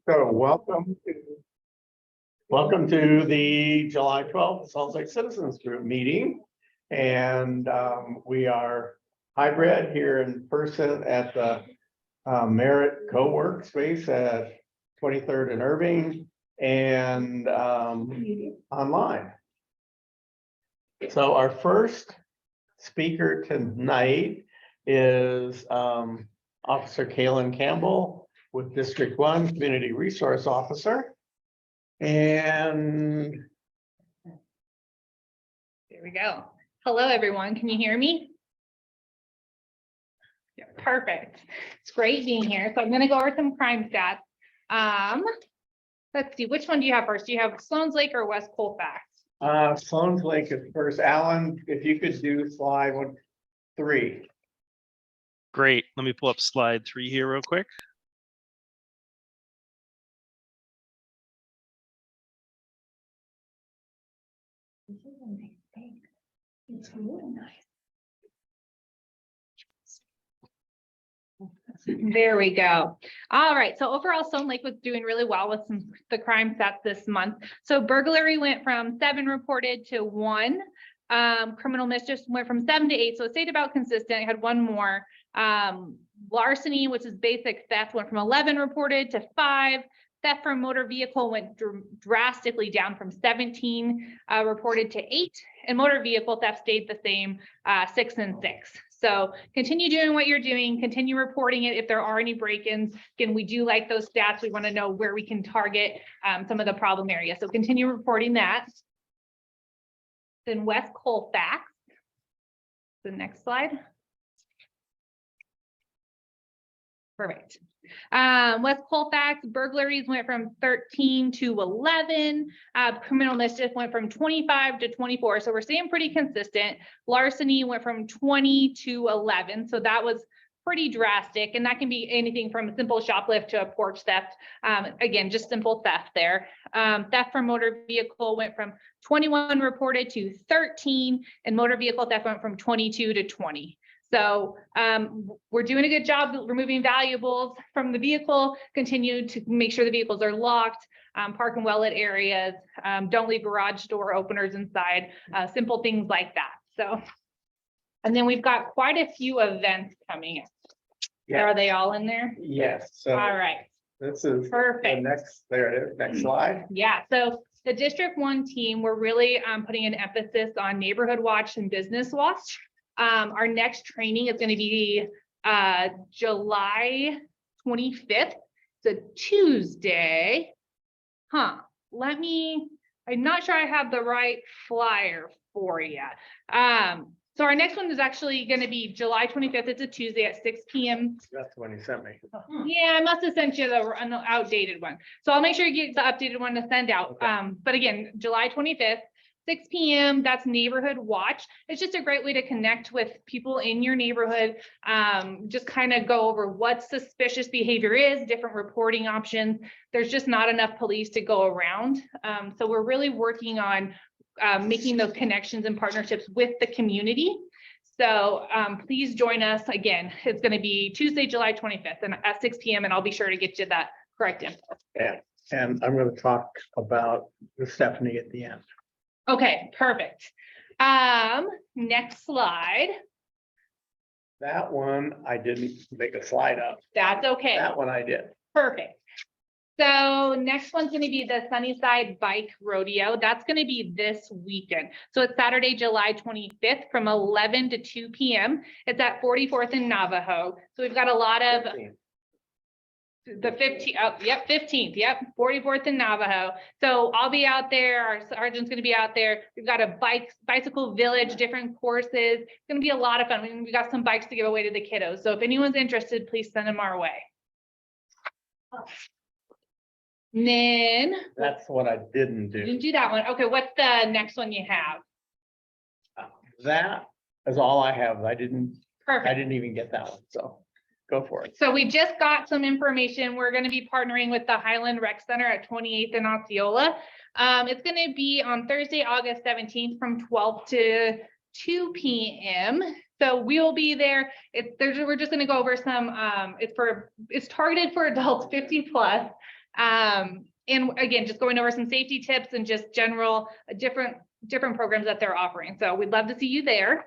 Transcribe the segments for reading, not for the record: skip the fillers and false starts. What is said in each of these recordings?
So welcome to the July 12th Salt Lake Citizens Group meeting. And we are hybrid here in person at the Merit Co-work space at 23rd and Irving and online. So our first speaker tonight is Officer Kaylan Campbell with District 1 Community Resource Officer. And there we go. Hello, everyone. Can you hear me? Yeah, perfect. It's great being here. So I'm going to go over some crime stats. Let's see, which one do you have first? Do you have Sloan's Lake or West Colfax? Sloan's Lake is first. Alan, if you could do slide 3. Great. Let me pull up slide 3 here real quick. This is a nice thing. It's really nice. There we go. All right. So overall, Stone Lake was doing really well with the crime stats this month. So burglary went from 7 reported to 1. Criminal mischief went from 7 to 8. So it stayed about consistent. I had 1 more. Larceny, which is basic theft, went from 11 reported to 5. Theft from motor vehicle went drastically down from 17 reported to 8, and motor vehicle theft stayed the same, 6 and 6. So continue doing what you're doing, continue reporting it if there are any break-ins. Again, we do like those stats. We want to know where we can target some of the problem areas. So continue reporting that. Then West Colfax, the next slide. Perfect. West Colfax burglaries went from 13 to 11. Criminal mischief went from 25 to 24. So we're staying pretty consistent. Larceny went from 20 to 11. So that was pretty drastic. And that can be anything from a simple shoplift to a porch theft. Again, just simple theft there. Theft from motor vehicle went from 21 reported to 13, and motor vehicle theft went from 22 to 20. So we're doing a good job removing valuables from the vehicle, continue to make sure the vehicles are locked, park in well-lit areas, don't leave garage door openers inside, simple things like that. So, and then we've got quite a few events coming in. Yeah. Are they all in there? Yes. So all right. This is perfect. The next, there it is, next slide. Yeah. So the District 1 team, we're really putting an emphasis on neighborhood watch and business watch. Our next training is going to be July 25th. It's a Tuesday. I'm not sure I have the right flyer for you. So our next one is actually going to be July 25th. It's a Tuesday at 6 p.m. That's the one you sent me. Yeah, I must have sent you the outdated one. So I'll make sure you get the updated one to send out. Okay. But again, July 25th. 6 p.m. That's neighborhood watch. It's just a great way to connect with people in your neighborhood. Just kind of go over what suspicious behavior is, different reporting options. There's just not enough police to go around. So we're really working on making those connections and partnerships with the community. So please join us. Again, it's going to be Tuesday, July 25th and at 6 p.m. and I'll be sure to get you that correct info. Yeah, and I'm going to talk about Stephanie at the end. Okay, perfect. Next slide. That one, I didn't make a slide up. That's okay. That one I did. Perfect. So next one's going to be the Sunnyside Bike Rodeo. That's going to be this weekend. So it's Saturday, July 25th from 11 to 2 p.m. It's at 44th and Navajo. So we've got a lot of 15th. The 15th, oh, yep, 15th, yep, 44th and Navajo. So I'll be out there, our sergeant's gonna be out there. We've got a bicycle village, different courses. It's gonna be a lot of fun. I mean, we got some bikes to give away to the kiddos. So if anyone's interested, please send them our way. And then that's what I didn't do. You didn't do that one. Okay, what's the next one you have? That is all I have. I didn't even get that one. So go for it. So we just got some information. We're going to be partnering with the Highland Rec Center at 28th and Osceola. It's going to be on Thursday, August 17th from 12 to 2 p.m. So we will be there. We're just going to go over some, it's targeted for adults 50 plus. And again, just going over some safety tips and just general different programs that they're offering. So we'd love to see you there.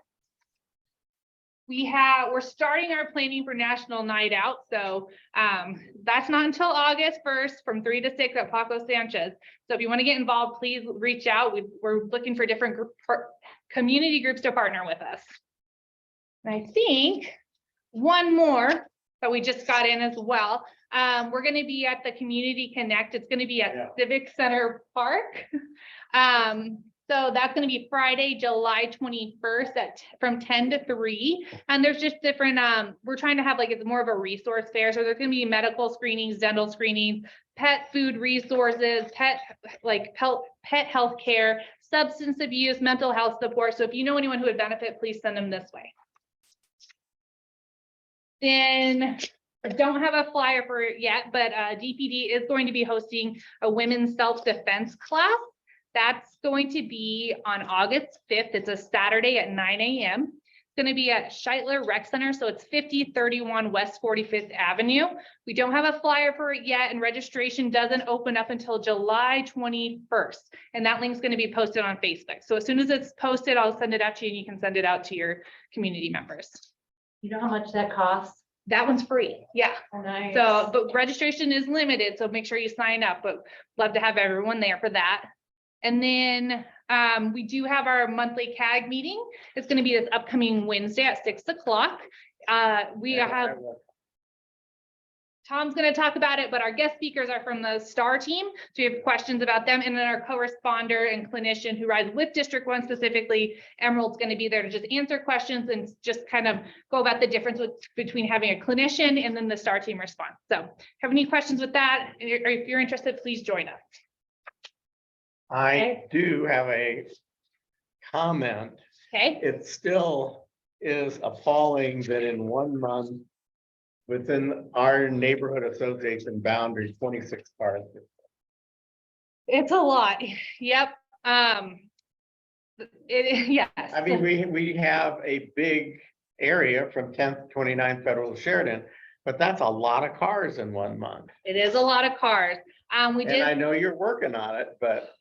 We're starting our planning for National Night Out. So that's not until August 1st from 3 to 6 at Paco Sanchez. So if you want to get involved, please reach out. We're looking for different community groups to partner with us. And I think one more that we just got in as well. We're going to be at the Community Connect. It's going to be at Civic Center Park. So that's going to be Friday, July 21st from 10 to 3. And there's just different, we're trying to have like, it's more of a resource fair. So there's going to be medical screenings, dental screenings, pet food resources, pet health care, substance abuse, mental health support. So if you know anyone who would benefit, please send them this way. Then I don't have a flyer for it yet, but DPD is going to be hosting a women's self-defense class. That's going to be on August 5th. It's a Saturday at 9 a.m. It's going to be at Scheitler Rec Center. So it's 5031 West 45th Avenue. We don't have a flyer for it yet, and registration doesn't open up until July 21st. And that link's going to be posted on Facebook. So as soon as it's posted, I'll send it out to you and you can send it out to your community members. You know how much that costs? That one's free. Yeah. Oh, nice. So, but registration is limited. So make sure you sign up, but love to have everyone there for that. And then we do have our monthly CAG meeting. It's going to be this upcoming Wednesday at 6 o'clock. Tom's going to talk about it, but our guest speakers are from the STAR team. So we have questions about them. And then our co-responder and clinician who rides with District 1 specifically, Emerald's going to be there to just answer questions and just kind of go about the difference between having a clinician and then the STAR team response. So have any questions with that? Or if you're interested, please join us. I do have a comment. Okay. It still is appalling that in 1 month within our neighborhood association boundary, 26 cars. It's a lot. Yep. Yes. I mean, we have a big area from 10th to 29th Federal to Sheridan, but that's a lot of cars in 1 month. It is a lot of cars. And I know you're working on it, but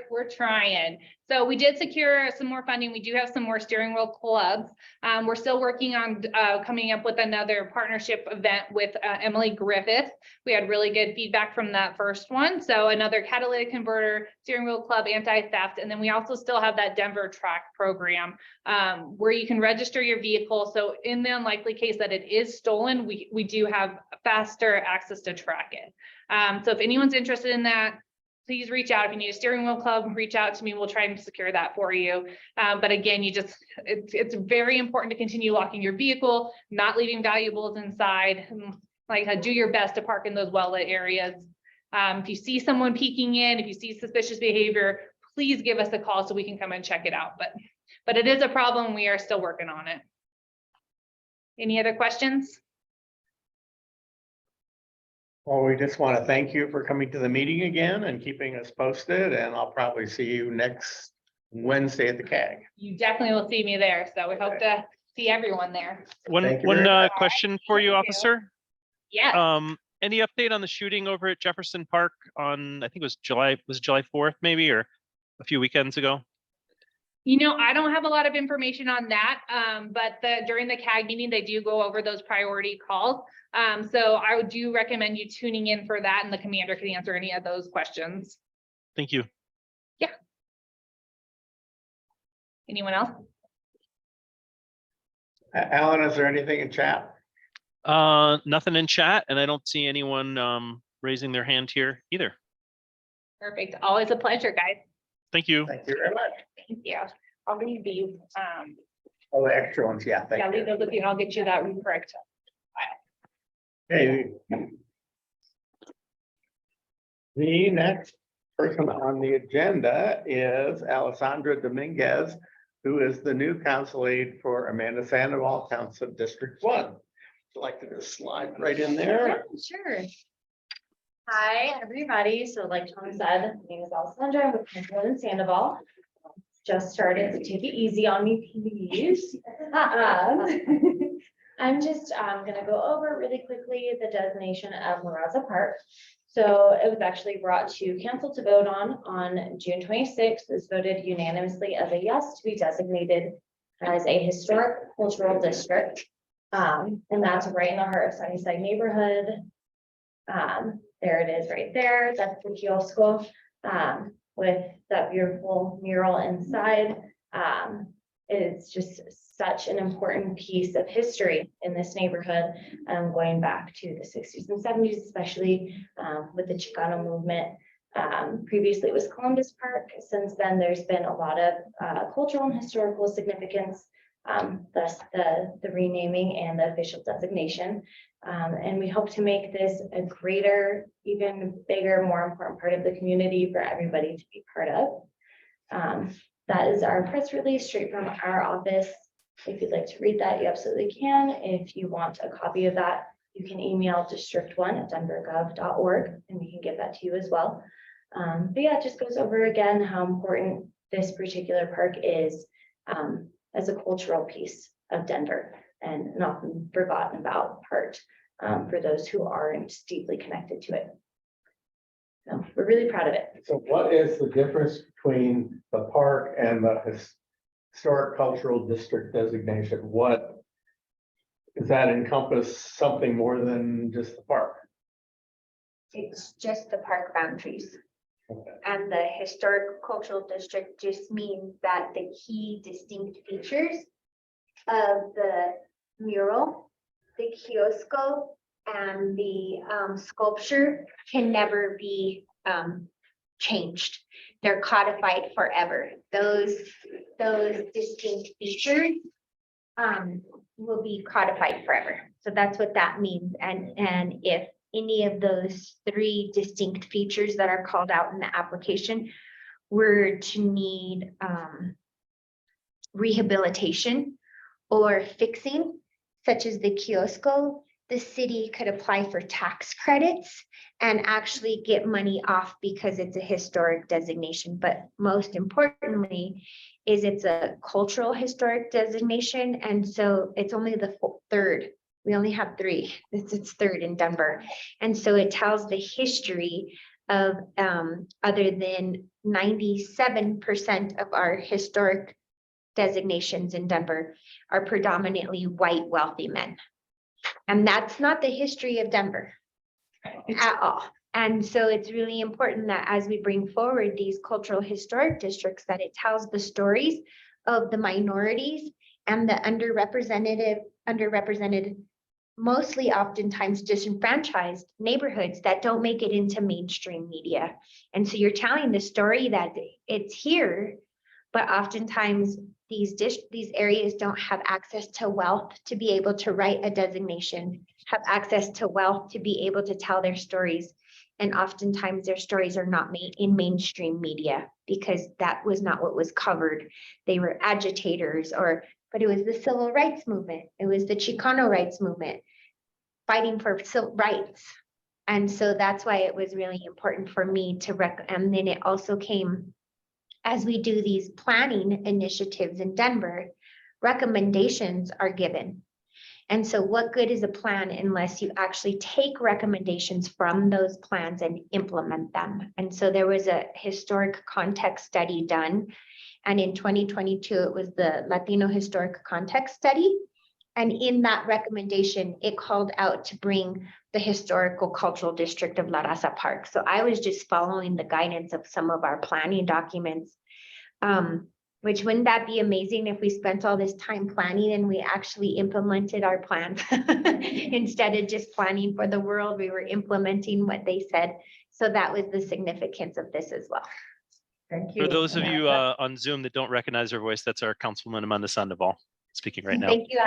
we're trying. So we did secure some more funding. We do have some more steering wheel clubs. We're still working on coming up with another partnership event with Emily Griffith. We had really good feedback from that first one. So another catalytic converter, steering wheel club, anti-theft. And then we also still have that Denver track program where you can register your vehicle. So in the unlikely case that it is stolen, we do have faster access to track it. So if anyone's interested in that, please reach out. If you need a steering wheel club, reach out to me. We'll try and secure that for you. But again, it's very important to continue locking your vehicle, not leaving valuables inside. Like, do your best to park in those well-lit areas. If you see someone peeking in, if you see suspicious behavior, please give us a call so we can come and check it out. But it is a problem. We are still working on it. Any other questions? well, we just want to thank you for coming to the meeting again and keeping us posted. And I'll probably see you next Wednesday at the CAG. You definitely will see me there. So we hope to see everyone there. One Thank you very one question for you, Thank you. officer. Yeah. Any update on the shooting over at Jefferson Park on, I think it was July 4th maybe, or a few weekends ago? You know, I don't have a lot of information on that, but during the CAG meeting, they do go over those priority calls. So I do recommend you tuning in for that, and the commander can answer any of those questions. Thank you. Yeah. Anyone else? Alan, is there anything in chat? Nothing in chat, and I don't see anyone raising their hand here either. Perfect. Always a pleasure, guys. Thank you. Thank you very much. Thank you. I'll leave these. Oh, the extra ones, yeah, Yeah, thank leave you. those with you. I'll get you that correct. Okay. The next person on the agenda is Alessandra Dominguez, who is the new council aide for Amanda Sandoval, Council District 1. Would you like to just slide right in there? Yeah, sure. Hi, everybody. So like Tom said, my name is Alessandra. I'm with Campbell and Sandoval. Just started, so take it easy on me, please. I'm just gonna go over really quickly the designation of Maraza Park. So it was actually brought to council to vote on June 26th. It was voted unanimously as a yes to be designated as a historic cultural district. And that's right in the heart of Sunnyside neighborhood. There it is right there. That's the kiosk, with that beautiful mural inside. It's just such an important piece of history in this neighborhood, going back to the 60s and 70s, especially with the Chicano movement. Previously it was Columbus Park. Since then, there's been a lot of cultural and historical significance, thus the renaming and the official designation. And we hope to make this a greater, even bigger, more important part of the community for everybody to be part of. That is our press release straight from our office. If you'd like to read that, you absolutely can. If you want a copy of that, you can email district1@denvergov.org and we can get that to you as well. But yeah, it just goes over again how important this particular park is as a cultural piece of Denver and an often forgotten about part for those who aren't deeply connected to it. So we're really proud of it. So what is the difference between the park and the historic cultural district designation? What does that encompass? Something more than just the park? It's just the park boundaries. Okay. And the historic cultural district just means that the key distinct features of the mural, the kiosko, and the sculpture can never be changed. They're codified forever. Those distinct features will be codified forever. So that's what that means. And if any of those three distinct features that are called out in the application were to need rehabilitation or fixing, such as the kiosko, the city could apply for tax credits and actually get money off because it's a historic designation. But most importantly, is it's a cultural historic designation. And so it's only the third. We only have three. It's third in Denver. And so it tells the history of other than 97% of our historic designations in Denver are predominantly white wealthy men. And that's not the history of Denver at all. And so it's really important that as we bring forward these cultural historic districts, that it tells the stories of the minorities and the underrepresented, mostly oftentimes disenfranchised neighborhoods that don't make it into mainstream media. And so you're telling the story that it's here, but oftentimes these areas don't have access to wealth to be able to write a designation, have access to wealth to be able to tell their stories. And oftentimes their stories are not made in mainstream media because that was not what was covered. They were agitators but it was the civil rights movement. It was the Chicano rights movement fighting for civil rights. And so that's why it was really important for me to and then it also came as we do these planning initiatives in Denver, recommendations are given. And so what good is a plan unless you actually take recommendations from those plans and implement them? And so there was a historic context study done. And in 2022, it was the Latino Historic Context Study. And in that recommendation, it called out to bring the historical cultural district of La Raza Park. So I was just following the guidance of some of our planning documents, which wouldn't that be amazing if we spent all this time planning and we actually implemented our plans instead of just planning for the world, we were implementing what they said. So that was the significance of this as well. Thank you. For those of you on Zoom that don't recognize her voice, that's our Councilwoman Amanda Sandoval speaking right now. Thank you.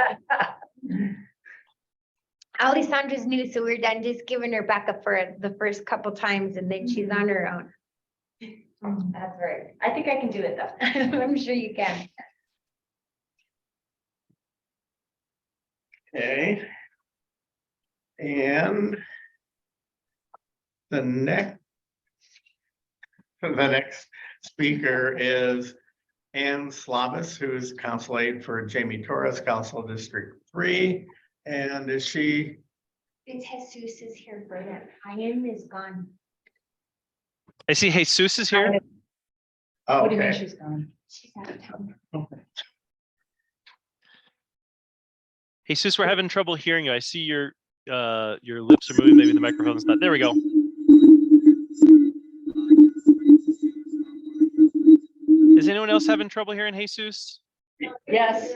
Alessandra's new, so we're done just giving her backup for the first couple times and then she's on her own. That's right. I think I can do it though. I'm sure you can. Okay. And the next speaker is Ann Slavis, who is council aide for Jamie Torres, Council District 3. And is she It's Jesus is here for that. Ian is gone. I see Jesus is here. Oh, What do you mean okay. she's gone? She's out of town. Jesus, we're having trouble hearing you. I see your lips are moving. Maybe the microphone's not. There we go. Is anyone else having trouble hearing Jesus? Yes.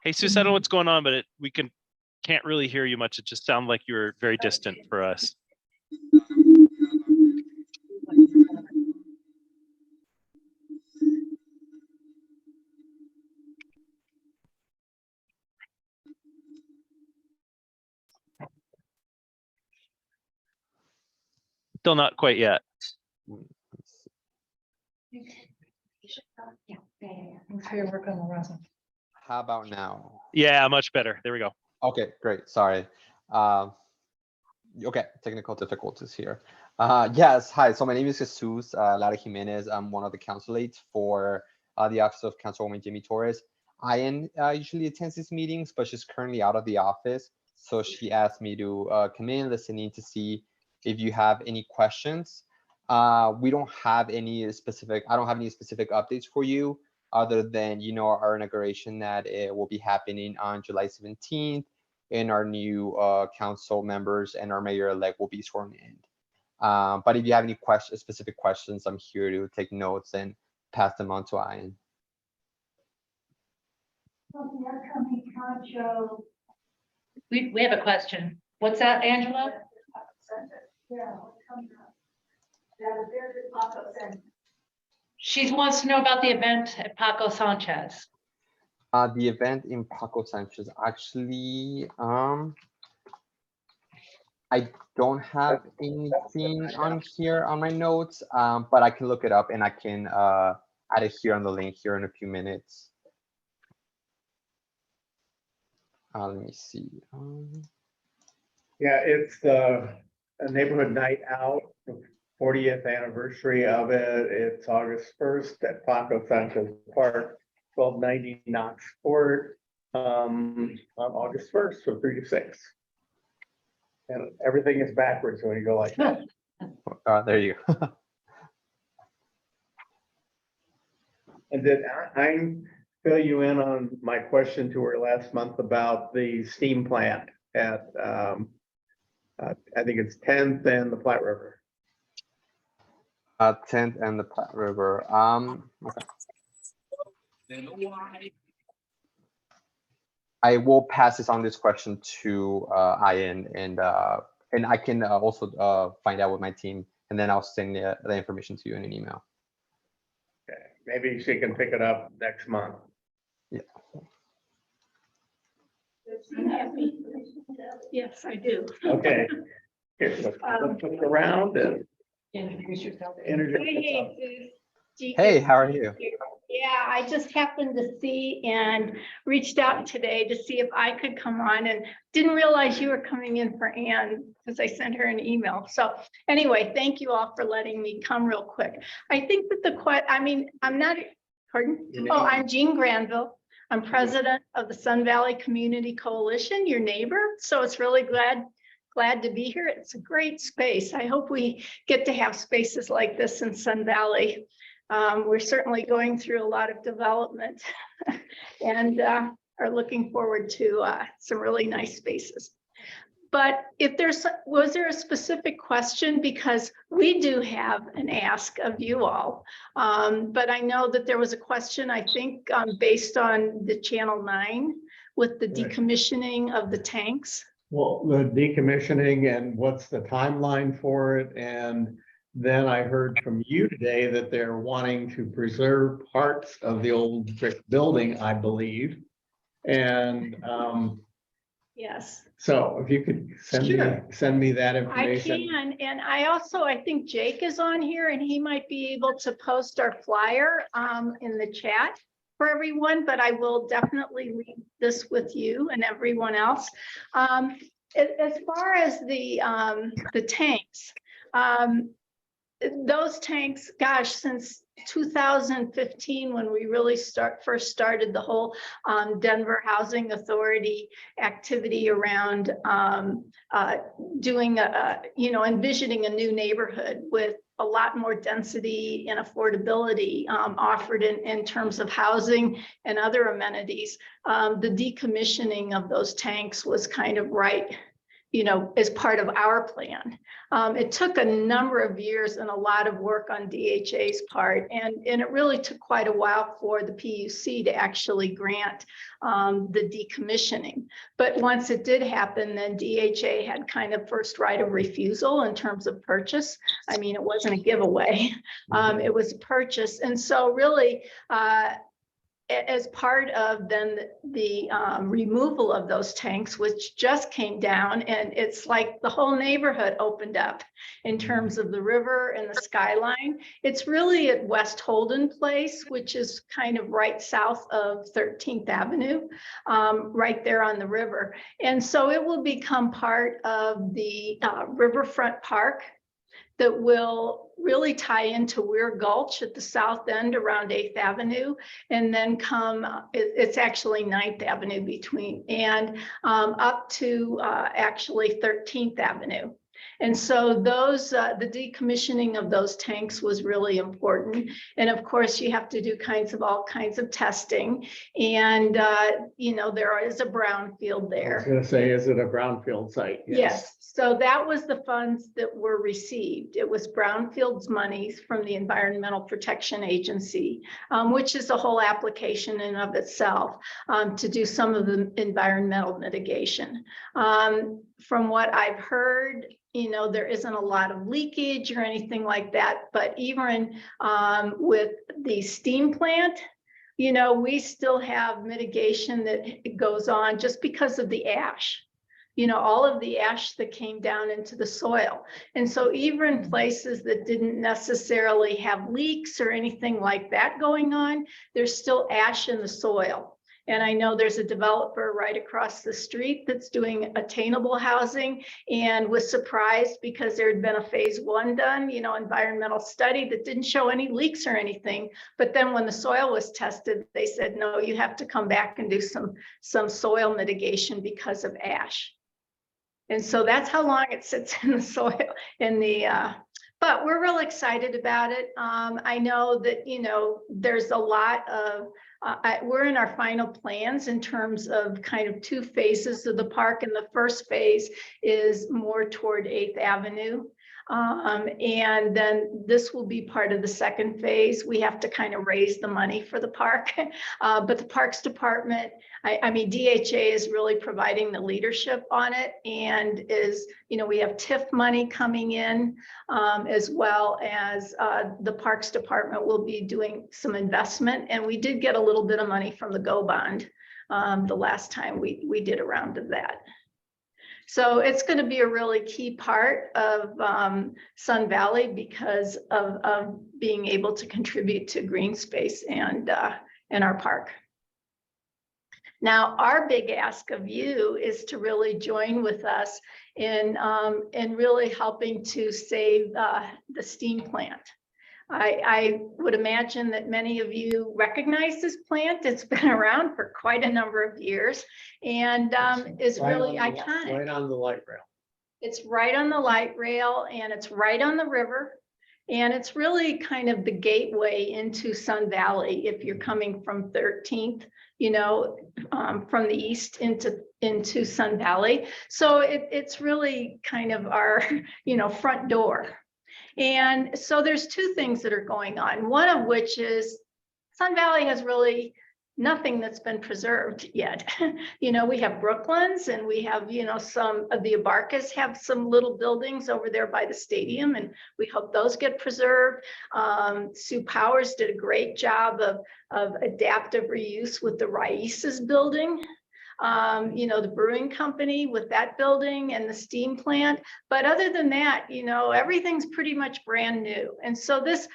Jesus, I don't know what's going on, but we can't really hear you much. It just sounded like you were very distant for us. Still not quite yet. How about now? Yeah, much better. There we go. Okay, great. Sorry. Okay, technical difficulties here. Yes, hi. So my name is Jesus Lara Jimenez. I'm one of the council-aides for the Office of Councilwoman Jamie Torres. Ian usually attends these meetings, but she's currently out of the office. So she asked me to come in, listen in to see if you have any questions. We don't have any specific, I don't have any specific updates for you other than, you know, our inauguration that it will be happening on July 17th and our new council members and our mayor-elect will be sworn in. But if you have any specific questions, I'm here to take notes and pass them on to Ian. We have a question. What's that, Angela? She wants to know about the event at Paco Sanchez. The event in Paco Sanchez, actually, I don't have anything on here on my notes, but I can look it up and I can add it here on the link here in a few minutes. Let me see. Yeah, it's a neighborhood night out, the 40th anniversary of it. It's August 1st at Paco Sanchez Park, 1290 Knox Court, on August 1st from 3 to 6. And everything is backwards when you go like that. There you go. And did I fill you in on my question to her last month about the steam plant at, I think it's 10th and the Platte River? 10th and the Platte River. Okay. I will pass this on this question to Ian and I can also find out with my team and then I'll send the information to you in an email. Okay, maybe she can pick it up next month. Yeah. Yes, I do. Okay. Here, let's look around and Introduce yourself. introduce yourself. Hey, how are you? Yeah, I just happened to see and reached out today to see if I could come on and didn't realize you were coming in for Ann because I sent her an email. So anyway, thank you all for letting me come real quick. I think that I'm not, pardon? Oh, I'm Jean Granville. I'm president of the Sun Valley Community Coalition, your neighbor. So it's really glad to be here. It's a great space. I hope we get to have spaces like this in Sun Valley. We're certainly going through a lot of development and are looking forward to some really nice spaces. But if was there a specific question? Because we do have an ask of you all. But I know that there was a question, I think, based on the Channel 9 with the decommissioning of the tanks. Well, the decommissioning and what's the timeline for it? And then I heard from you today that they're wanting to preserve parts of the old brick building, I believe. And Yes. so if you could send me that I information. can, and I think Jake is on here and he might be able to post our flyer in the chat for everyone, but I will definitely leave this with you and everyone else. As far as the tanks, those tanks, gosh, since 2015, when we really first started the whole Denver Housing Authority activity around doing envisioning a new neighborhood with a lot more density and affordability offered in terms of housing and other amenities. The decommissioning of those tanks was kind of right, as part of our plan. It took a number of years and a lot of work on DHA's part, and it really took quite a while for the PUC to actually grant the decommissioning. But once it did happen, then DHA had kind of first right of refusal in terms of purchase. I mean, it wasn't a giveaway, it was a purchase. And so really, as part of then the removal of those tanks, which just came down, and it's like the whole neighborhood opened up in terms of the river and the skyline. It's really at West Holden Place, which is kind of right south of 13th Avenue, right there on the river. And so it will become part of the Riverfront Park that will really tie into Weir Gulch at the south end around 8th Avenue, and then it's actually 9th Avenue between, and up to actually 13th Avenue. And so those, the decommissioning of those tanks was really important. And of course, you have to do all kinds of testing. And, there is a brownfield there. I was gonna say, is it a brownfield site? Yes. So that was the funds that were received. It was brownfields monies from the Environmental Protection Agency, which is a whole application in of itself, to do some of the environmental mitigation. From what I've heard, there isn't a lot of leakage or anything like that, but even with the steam plant, we still have mitigation that goes on just because of the ash. All of the ash that came down into the soil. And so even places that didn't necessarily have leaks or anything like that going on, there's still ash in the soil. And I know there's a developer right across the street that's doing attainable housing, and was surprised because there had been a phase 1 done, environmental study that didn't show any leaks or anything. But then when the soil was tested, they said, no, you have to come back and do some soil mitigation because of ash. And so that's how long it sits in the soil but we're real excited about it. I know that, there's a lot of, we're in our final plans in terms of kind of 2 phases of the park. And the first phase is more toward 8th Avenue. And then this will be part of the second phase. We have to kind of raise the money for the park, but the Parks Department, I mean, DHA is really providing the leadership on it, and is, we have TIF money coming in, as well as the Parks Department will be doing some investment, and we did get a little bit of money from the GO bond the last time we did a round of that. So it's going to be a really key part of Sun Valley because of being able to contribute to green space and our park. Now, our big ask of you is to really join with us in really helping to save the steam plant. I would imagine that many of you recognize this plant. It's been around for quite a number of years, and is really iconic. Right on the light rail. It's right on the light rail, and it's right on the river. And it's really kind of the gateway into Sun Valley if you're coming from 13th, from the east into Sun Valley. So it's really kind of our, front door. And so there's 2 things that are going on, one of which is Sun Valley has really nothing that's been preserved yet. We have Brooklands, and we have, some of the Abarcas have some little buildings over there by the stadium, and we hope those get preserved. Sue Powers did a great job of adaptive reuse with the Raices building. The brewing company with that building and the steam plant. But other than that, everything's pretty much brand new. And so this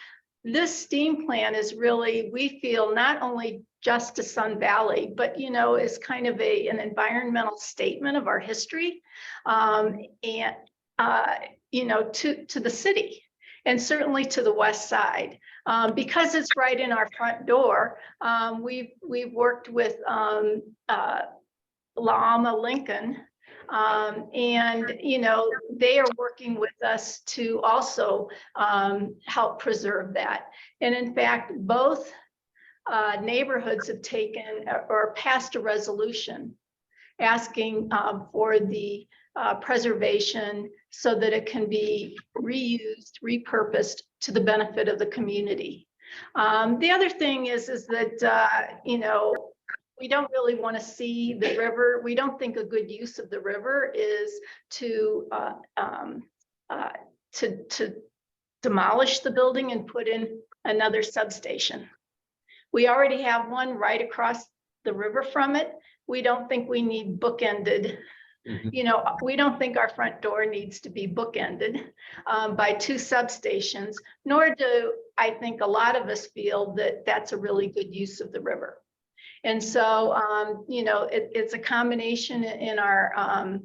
steam plant is really, we feel, not only just to Sun Valley, but, is kind of an environmental statement of our history, and, to the city. and certainly to the west side. Because it's right in our front door, we've worked with La'ama Lincoln. And, you know, they are working with us to also help preserve that. And in fact, both neighborhoods have taken or passed a resolution asking for the preservation so that it can be reused, repurposed to the benefit of the community. The other thing is that, you know, we don't really want to see the river. We don't think a good use of the river is to demolish the building and put in another substation. We already have one right across the river from it. We don't think we need bookended. You know, we don't think our front door needs to be bookended by two substations, nor do I think a lot of us feel that that's a really good use of the river. And so, you know, it's a combination in our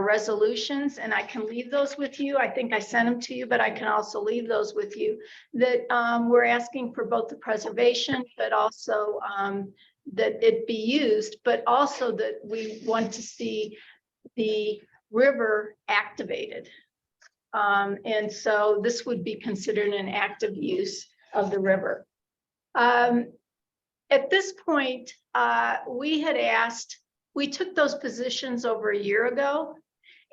resolutions, and I can leave those with you. I think I sent them to you, but I can also leave those with you, that we're asking for both the preservation, but also that it be used, but also that we want to see the river activated. And so this would be considered an active use of the river. At this point, we had asked, we took those positions over a year ago,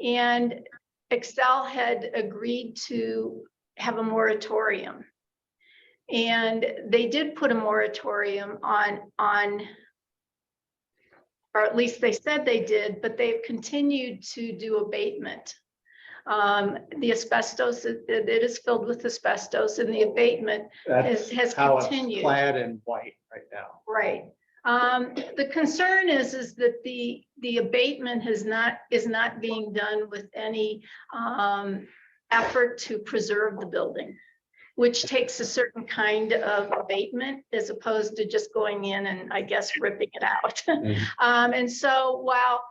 and Xcel had agreed to have a moratorium. And they did put a moratorium on, or at least they said they did, but they've continued to do abatement. The asbestos, it is filled with asbestos, and the abatement has How it's continued. clad in white right now. Right. The concern is that the abatement is not being done with any effort to preserve the building, which takes a certain kind of abatement as opposed to just going in and, I guess, ripping it out. And so while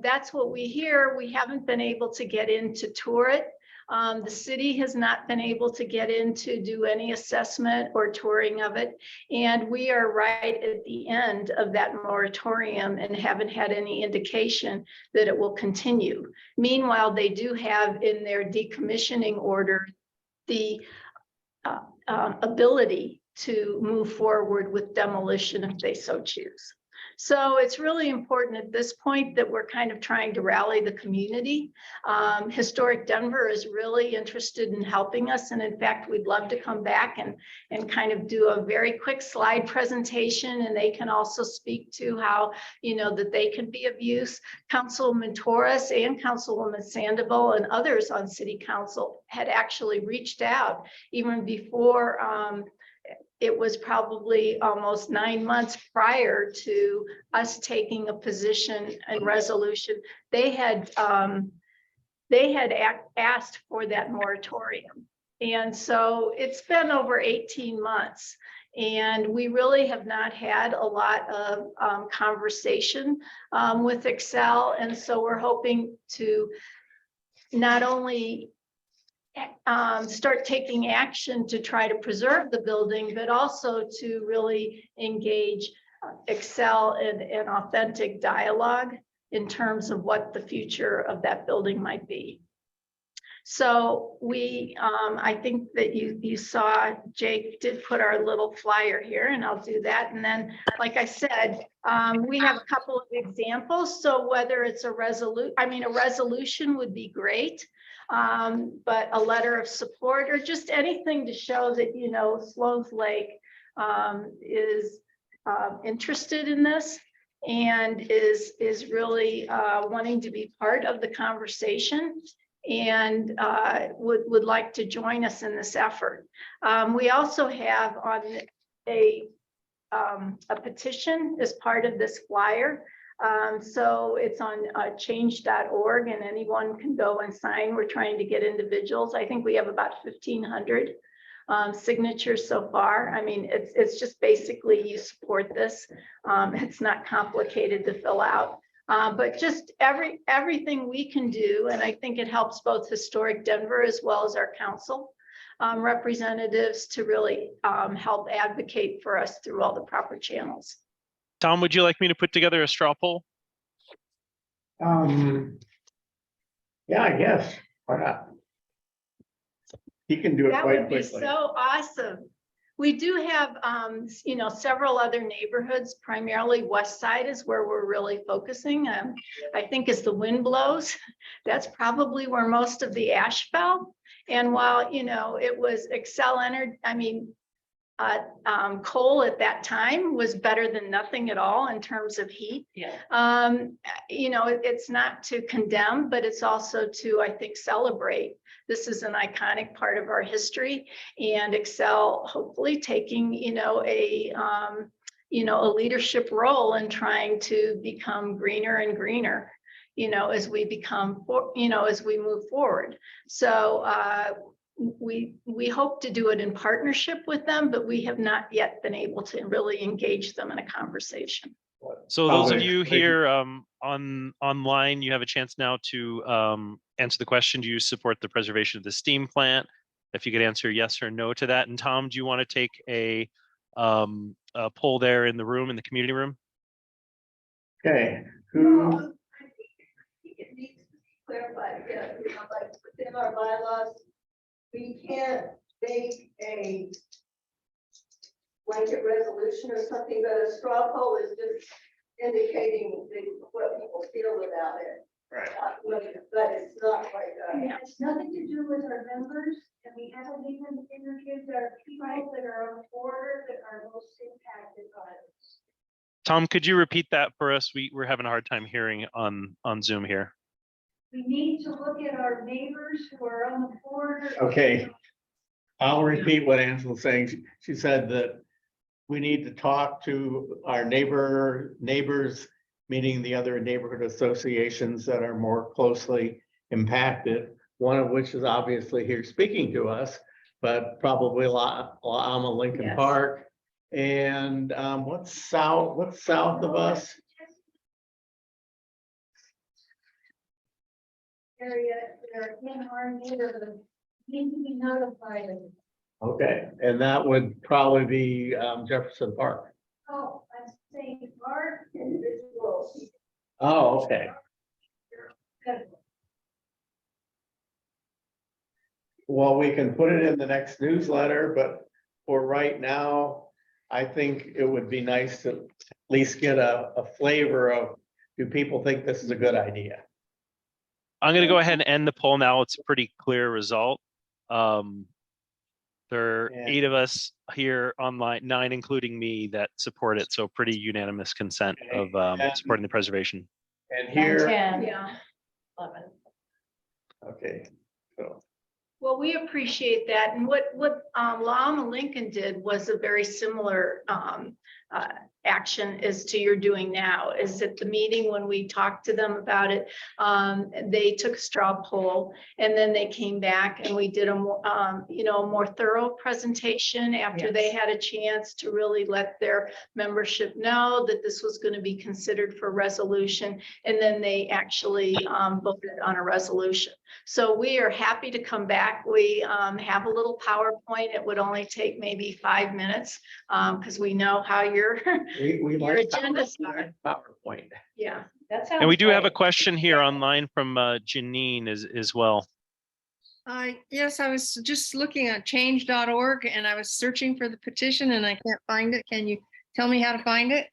that's what we hear, we haven't been able to get in to tour it. The city has not been able to get in to do any assessment or touring of it. And we are right at the end of that moratorium and haven't had any indication that it will continue. Meanwhile, they do have in their decommissioning order the ability to move forward with demolition if they so choose. So it's really important at this point that we're kind of trying to rally the community. Historic Denver is really interested in helping us. And in fact, we'd love to come back and kind of do a very quick slide presentation. And they can also speak to how, you know, that they can be of use. Councilwoman Torres and Councilwoman Sandoval and others on city council had actually reached out even before it was probably almost 9 months prior to us taking a position and resolution. They had asked for that moratorium. And so it's been over 18 months. And we really have not had a lot of conversation with Xcel. And so we're hoping to not only start taking action to try to preserve the building, but also to really engage Xcel in an authentic dialogue in terms of what the future of that building might be. So we, I think that you saw Jake did put our little flyer here, and I'll do that. And then, like I said, we have a couple of examples. So whether it's a resolution would be great. But a letter of support or just anything to show that, you know, Sloan's Lake is interested in this and is really wanting to be part of the conversation and would like to join us in this effort. We also have on a petition as part of this flyer. So it's on change.org and anyone can go and sign. We're trying to get individuals. I think we have about 1,500 signatures so far. I mean, it's just basically you support this. It's not complicated to fill out. But just everything we can do, and I think it helps both Historic Denver as well as our council representatives to really help advocate for us through all the proper channels. Tom, would you like me to put together a straw poll? Yeah, I guess. Why not? He can do it That quite would be quickly. so awesome. We do have, you know, several other neighborhoods, primarily West Side is where we're really focusing. I think as the wind blows, that's probably where most of the ash fell. And while, you know, it was Xcel Energy, I mean, coal at that time was better than nothing at all in terms of heat. Yeah. You know, it's not to condemn, but it's also to, I think, celebrate. This is an iconic part of our history, and Xcel hopefully taking, you know, a leadership role in trying to become greener and greener, you know, as we as we move forward. So we hope to do it in partnership with them, but we have not yet been able to really engage them in a conversation. So those of Probably. you here online, you have a chance now to answer the question, do you support the preservation of the steam plant? If you could answer yes or no to that. And Tom, do you want to take a poll there in the room, in the community room? Okay, No, who, I think it needs to be clarified, yeah, you know, like within our bylaws, we can't make a blanket resolution or something, but a straw poll is just indicating what people feel about it. right, But it's not like Yeah. that. It's nothing to do with our members, and we haven't even interviewed our people that are on the border that are most impacted by this. Tom, could you repeat that for us? We're having a hard time hearing on Zoom here. We need to look at our neighbors who are on the border. okay. I'll repeat what Angela's saying. She said that we need to talk to our neighbors, meaning the other neighborhood associations that are more closely impacted. One of which is obviously here speaking to us, but probably Lama Lincoln Yes. Park. And what's south of us? Area that are in our neighborhood need to be notified of. Okay, and that would probably be Jefferson Park. Oh, I'm saying our individuals. Oh, okay. Well, we can put it in the next newsletter, but for right now, I think it would be nice to at least get a flavor of, do people think this is a good idea? I'm going to go ahead and end the poll now. It's a pretty clear result. There are Yeah. 8 of us here online, 9 including me, that support it. So pretty unanimous consent of supporting the preservation. And here, 10, Yeah. 11. okay, so, Well, we appreciate that. And what Lama Lincoln did was a very similar action as to you're doing now. Is at the meeting when we talked to them about it, they took a straw poll, and then they came back and we did a more thorough presentation after they had a chance to really let their membership know that this was going to be considered for resolution, and then they actually voted on a resolution. So we are happy to come back. We have a little PowerPoint. It would only take maybe 5 minutes because we know how your we Your like agenda's fine. PowerPoint. yeah. That And we sounds do have a great. question here online from Janine as well. Yes, I was just looking at change.org and I was searching for the petition and I can't find it. Can you tell me how to find it?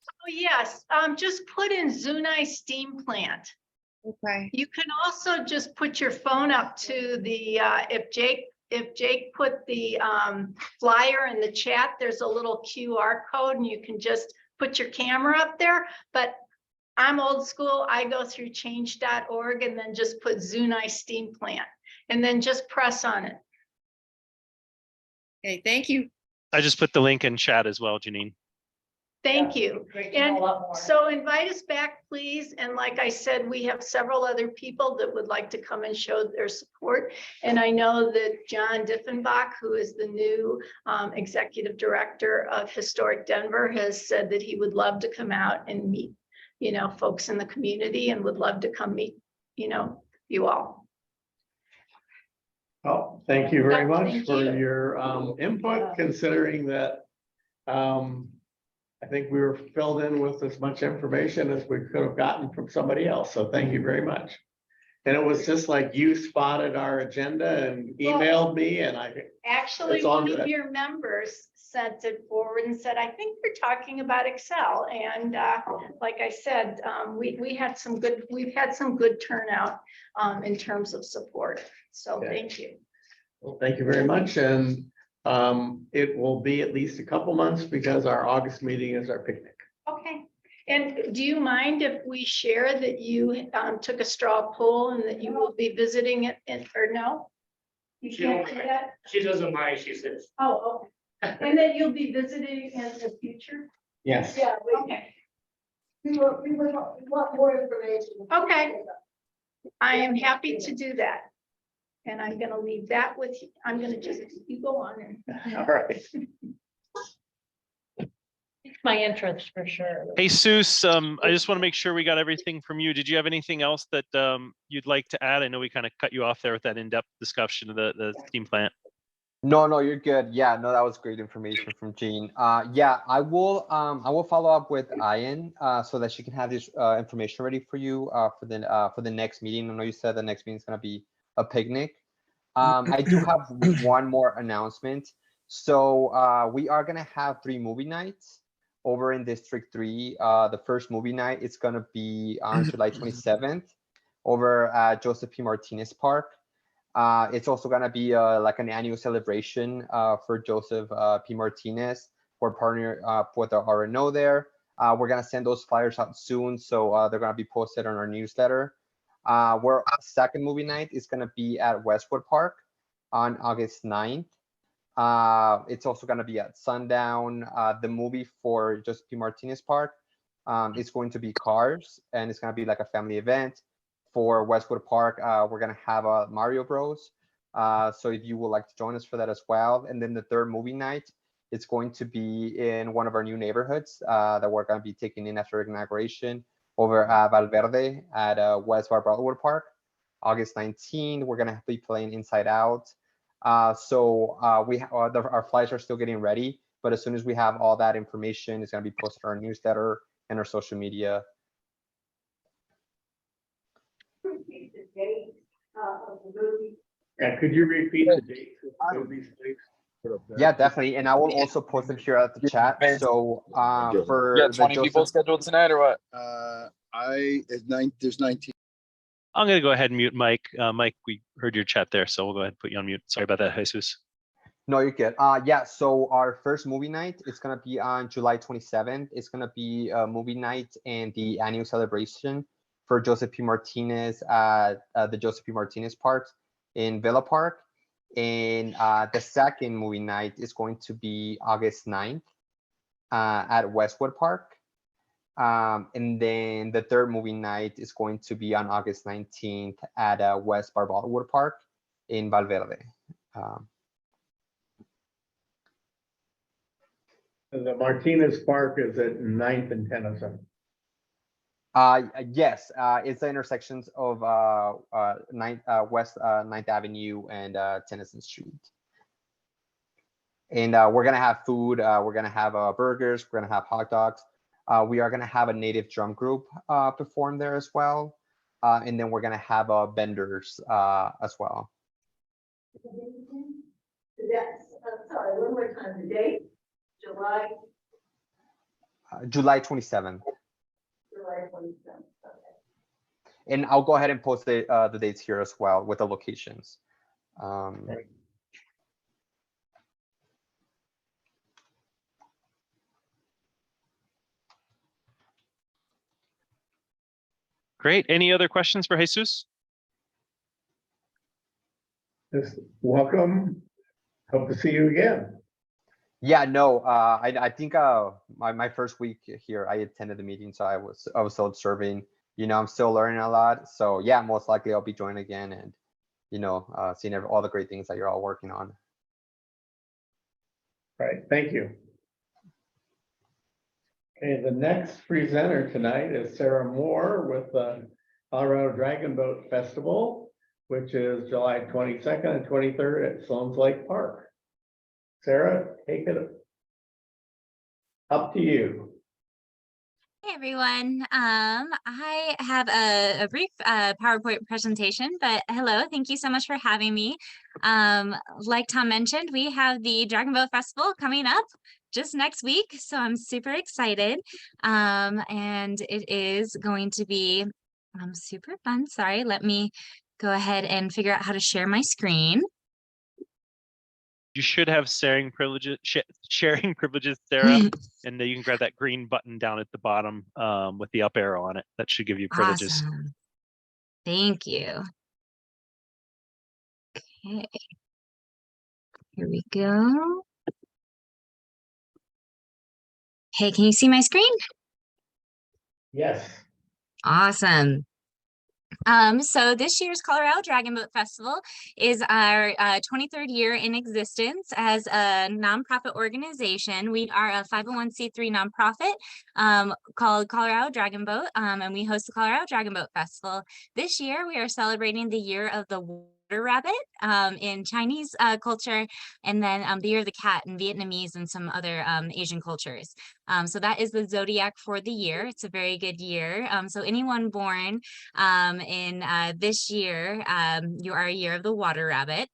Oh, yes. Just put in Zunai steam plant. Okay. You can also just put your phone up to the, if Jake put the flyer in the chat, there's a little QR code and you can just put your camera up there. But I'm old school. I go through change.org and then just put Zunai steam plant and then just press on it. Okay, thank you. I just put the link in chat as well, Janine. Thank you. Great to know And a lot more. so invite us back, please. And like I said, we have several other people that would like to come and show their support. And I know that John Diffenbach, who is the new executive director of Historic Denver, has said that he would love to come out and meet folks in the community and would love to come meet, you all. Well, thank you very much Thank for you. your input, considering that I think we were filled in with as much information as we could have gotten from somebody else. So thank you very much. And it was just like you spotted our agenda and emailed me, and Actually, It's all one of good. your members sent it forward and said, I think we're talking about Xcel. And like I said, we've had some good turnout in terms of support. So Okay. thank you. well, thank you very much. And it will be at least a couple months because our August meeting is our picnic. Okay. And do you mind if we share that you took a straw poll and that you will be visiting it or no? You She can't won't do mind. that? She doesn't mind, she says. Oh, okay. And that you'll be visiting in the future? Yes. Yeah, Okay. we want more information. Okay. I am happy to do that. And I'm gonna leave that with you. I'm gonna just, you go on and. All right. My interest for sure. Jesus, I just want to make sure we got everything from you. Did you have anything else that you'd like to add? I know we kind of cut you off there with that in-depth discussion of the steam plant. No, you're good. Yeah, no, that was great information from Jean. Yeah, I will follow up with Ian so that she can have this information ready for you for the next meeting. I know you said the next meeting is going to be a picnic. I do have one more announcement. So we are going to have 3 movie nights over in District 3. The first movie night is going to be on July 27th over at Joseph P. Martinez Park. It's also going to be like an annual celebration for Joseph P. Martinez. We're partnering with our RNO there. We're going to send those flyers out soon, so they're going to be posted on our newsletter. Our second movie night is going to be at Westwood Park on August 9th. It's also going to be at sundown. The movie for Joseph P. Martinez Park is going to be Cars, and it's going to be like a family event. For Westwood Park, we're going to have a Mario Bros. So if you would like to join us for that as well. And then the third movie night, it's going to be in one of our new neighborhoods that we're going to be taking in after inauguration over at Valverde at West Barbotwood Park. August 19th, we're going to be playing Inside Out. So our flights are still getting ready, but as soon as we have all that information, it's going to be posted on our newsletter and our social media. Repeat the date of the movie. And could you repeat the dates of movies, please? Yeah, definitely. And I will also post them here at the chat. So for Yeah, the 20 people Joseph, scheduled tonight or what? There's 19. I'm going to go ahead and mute Mike. Mike, we heard your chat there, so we'll go ahead and put you on mute. Sorry about that, Jesus. no, you're good. Yeah, so our first movie night is going to be on July 27th. It's going to be a movie night and the annual celebration for Joseph P. Martinez at the Joseph P. Martinez Park in Villa Park. And the second movie night is going to be August 9th at Westwood Park. And then the third movie night is going to be on August 19th at West Barbotwood Park in Valverde. The Martinez Park is at 9th and Tennyson. Yes, it's the intersections of West 9th Avenue and Tennyson Street. And we're gonna have food. We're gonna have burgers. We're gonna have hot dogs. We are gonna have a native drum group perform there as well. And then we're gonna have vendors as well. That's, sorry, one more time, the date, July July 27th. 27th. Okay. And I'll go ahead and post the dates here as well with the locations. Right. Great. Any other questions for Jesus? Just welcome. Hope to see you again. Yeah, no, I think my first week here, I attended the meeting, so I was still observing. You know, I'm still learning a lot. So yeah, most likely I'll be joining again and, you know, seeing all the great things that you're all working on. Right. Thank you. Okay, the next presenter tonight is Sarah Moore with the Colorado Dragon Boat Festival, which is July 22nd and 23rd at Sloan's Lake Park. Sarah, take it up to you. Hey everyone, I have a brief PowerPoint presentation, but hello, thank you so much for having me. Like Tom mentioned, we have the Dragon Boat Festival coming up just next week, so I'm super excited. And it is going to be super fun. Sorry, let me go ahead and figure out how to share my screen. You should have sharing privileges, sharing privileges, Sarah, and then you can grab that green button down at the bottom with the up arrow on it. That should give you privileges. Awesome. Thank you. Okay. Here we go. Hey, can you see my screen? Yes. Awesome. So this year's Colorado Dragon Boat Festival is our 23rd year in existence as a nonprofit organization. We are a 501c3 nonprofit called Colorado Dragon Boat, and we host the Colorado Dragon Boat Festival. This year, we are celebrating the year of the water rabbit in Chinese culture, and then the year of the cat in Vietnamese and some other Asian cultures. So that is the zodiac for the year. It's a very good year. So anyone born in this year, you are a year of the water rabbit.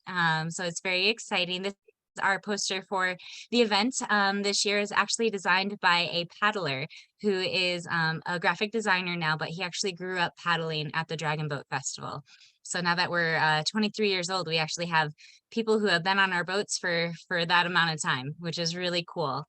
So it's very exciting. This our poster for the event this year is actually designed by a paddler who is a graphic designer now, but he actually grew up paddling at the Dragon Boat Festival. So now that we're 23 years old, we actually have people who have been on our boats for that amount of time, which is really cool.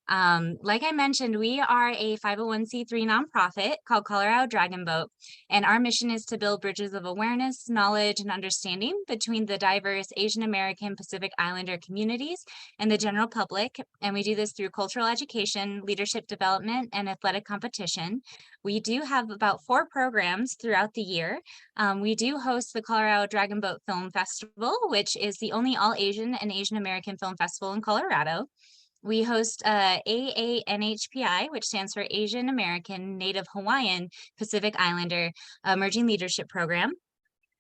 Like I mentioned, we are a 501c3 nonprofit called Colorado Dragon Boat, and our mission is to build bridges of awareness, knowledge, and understanding between the diverse Asian American Pacific Islander communities and the general public. And we do this through cultural education, leadership development, and athletic competition. We do have about 4 programs throughout the year. We do host the Colorado Dragon Boat Film Festival, which is the only all Asian and Asian American film festival in Colorado. We host AANHPI, which stands for Asian American Native Hawaiian Pacific Islander Emerging Leadership Program.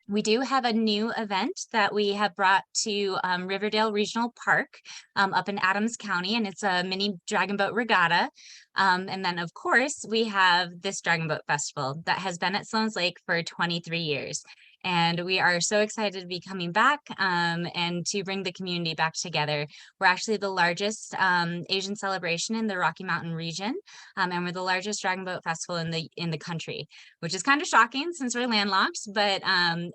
We do have a new event that we have brought to Riverdale Regional Park up in Adams County, and it's a mini dragon boat regatta. And then, of course, we have this Dragon Boat Festival that has been at Sloan's Lake for 23 years. And we are so excited to be coming back and to bring the community back together. We're actually the largest Asian celebration in the Rocky Mountain region, and we're the largest Dragon Boat Festival in the country, which is kind of shocking since we're landlocked, but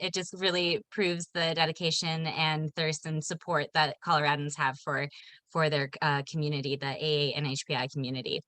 it just really proves the dedication and thirst and support that Coloradans have for their community, the AANHPI community.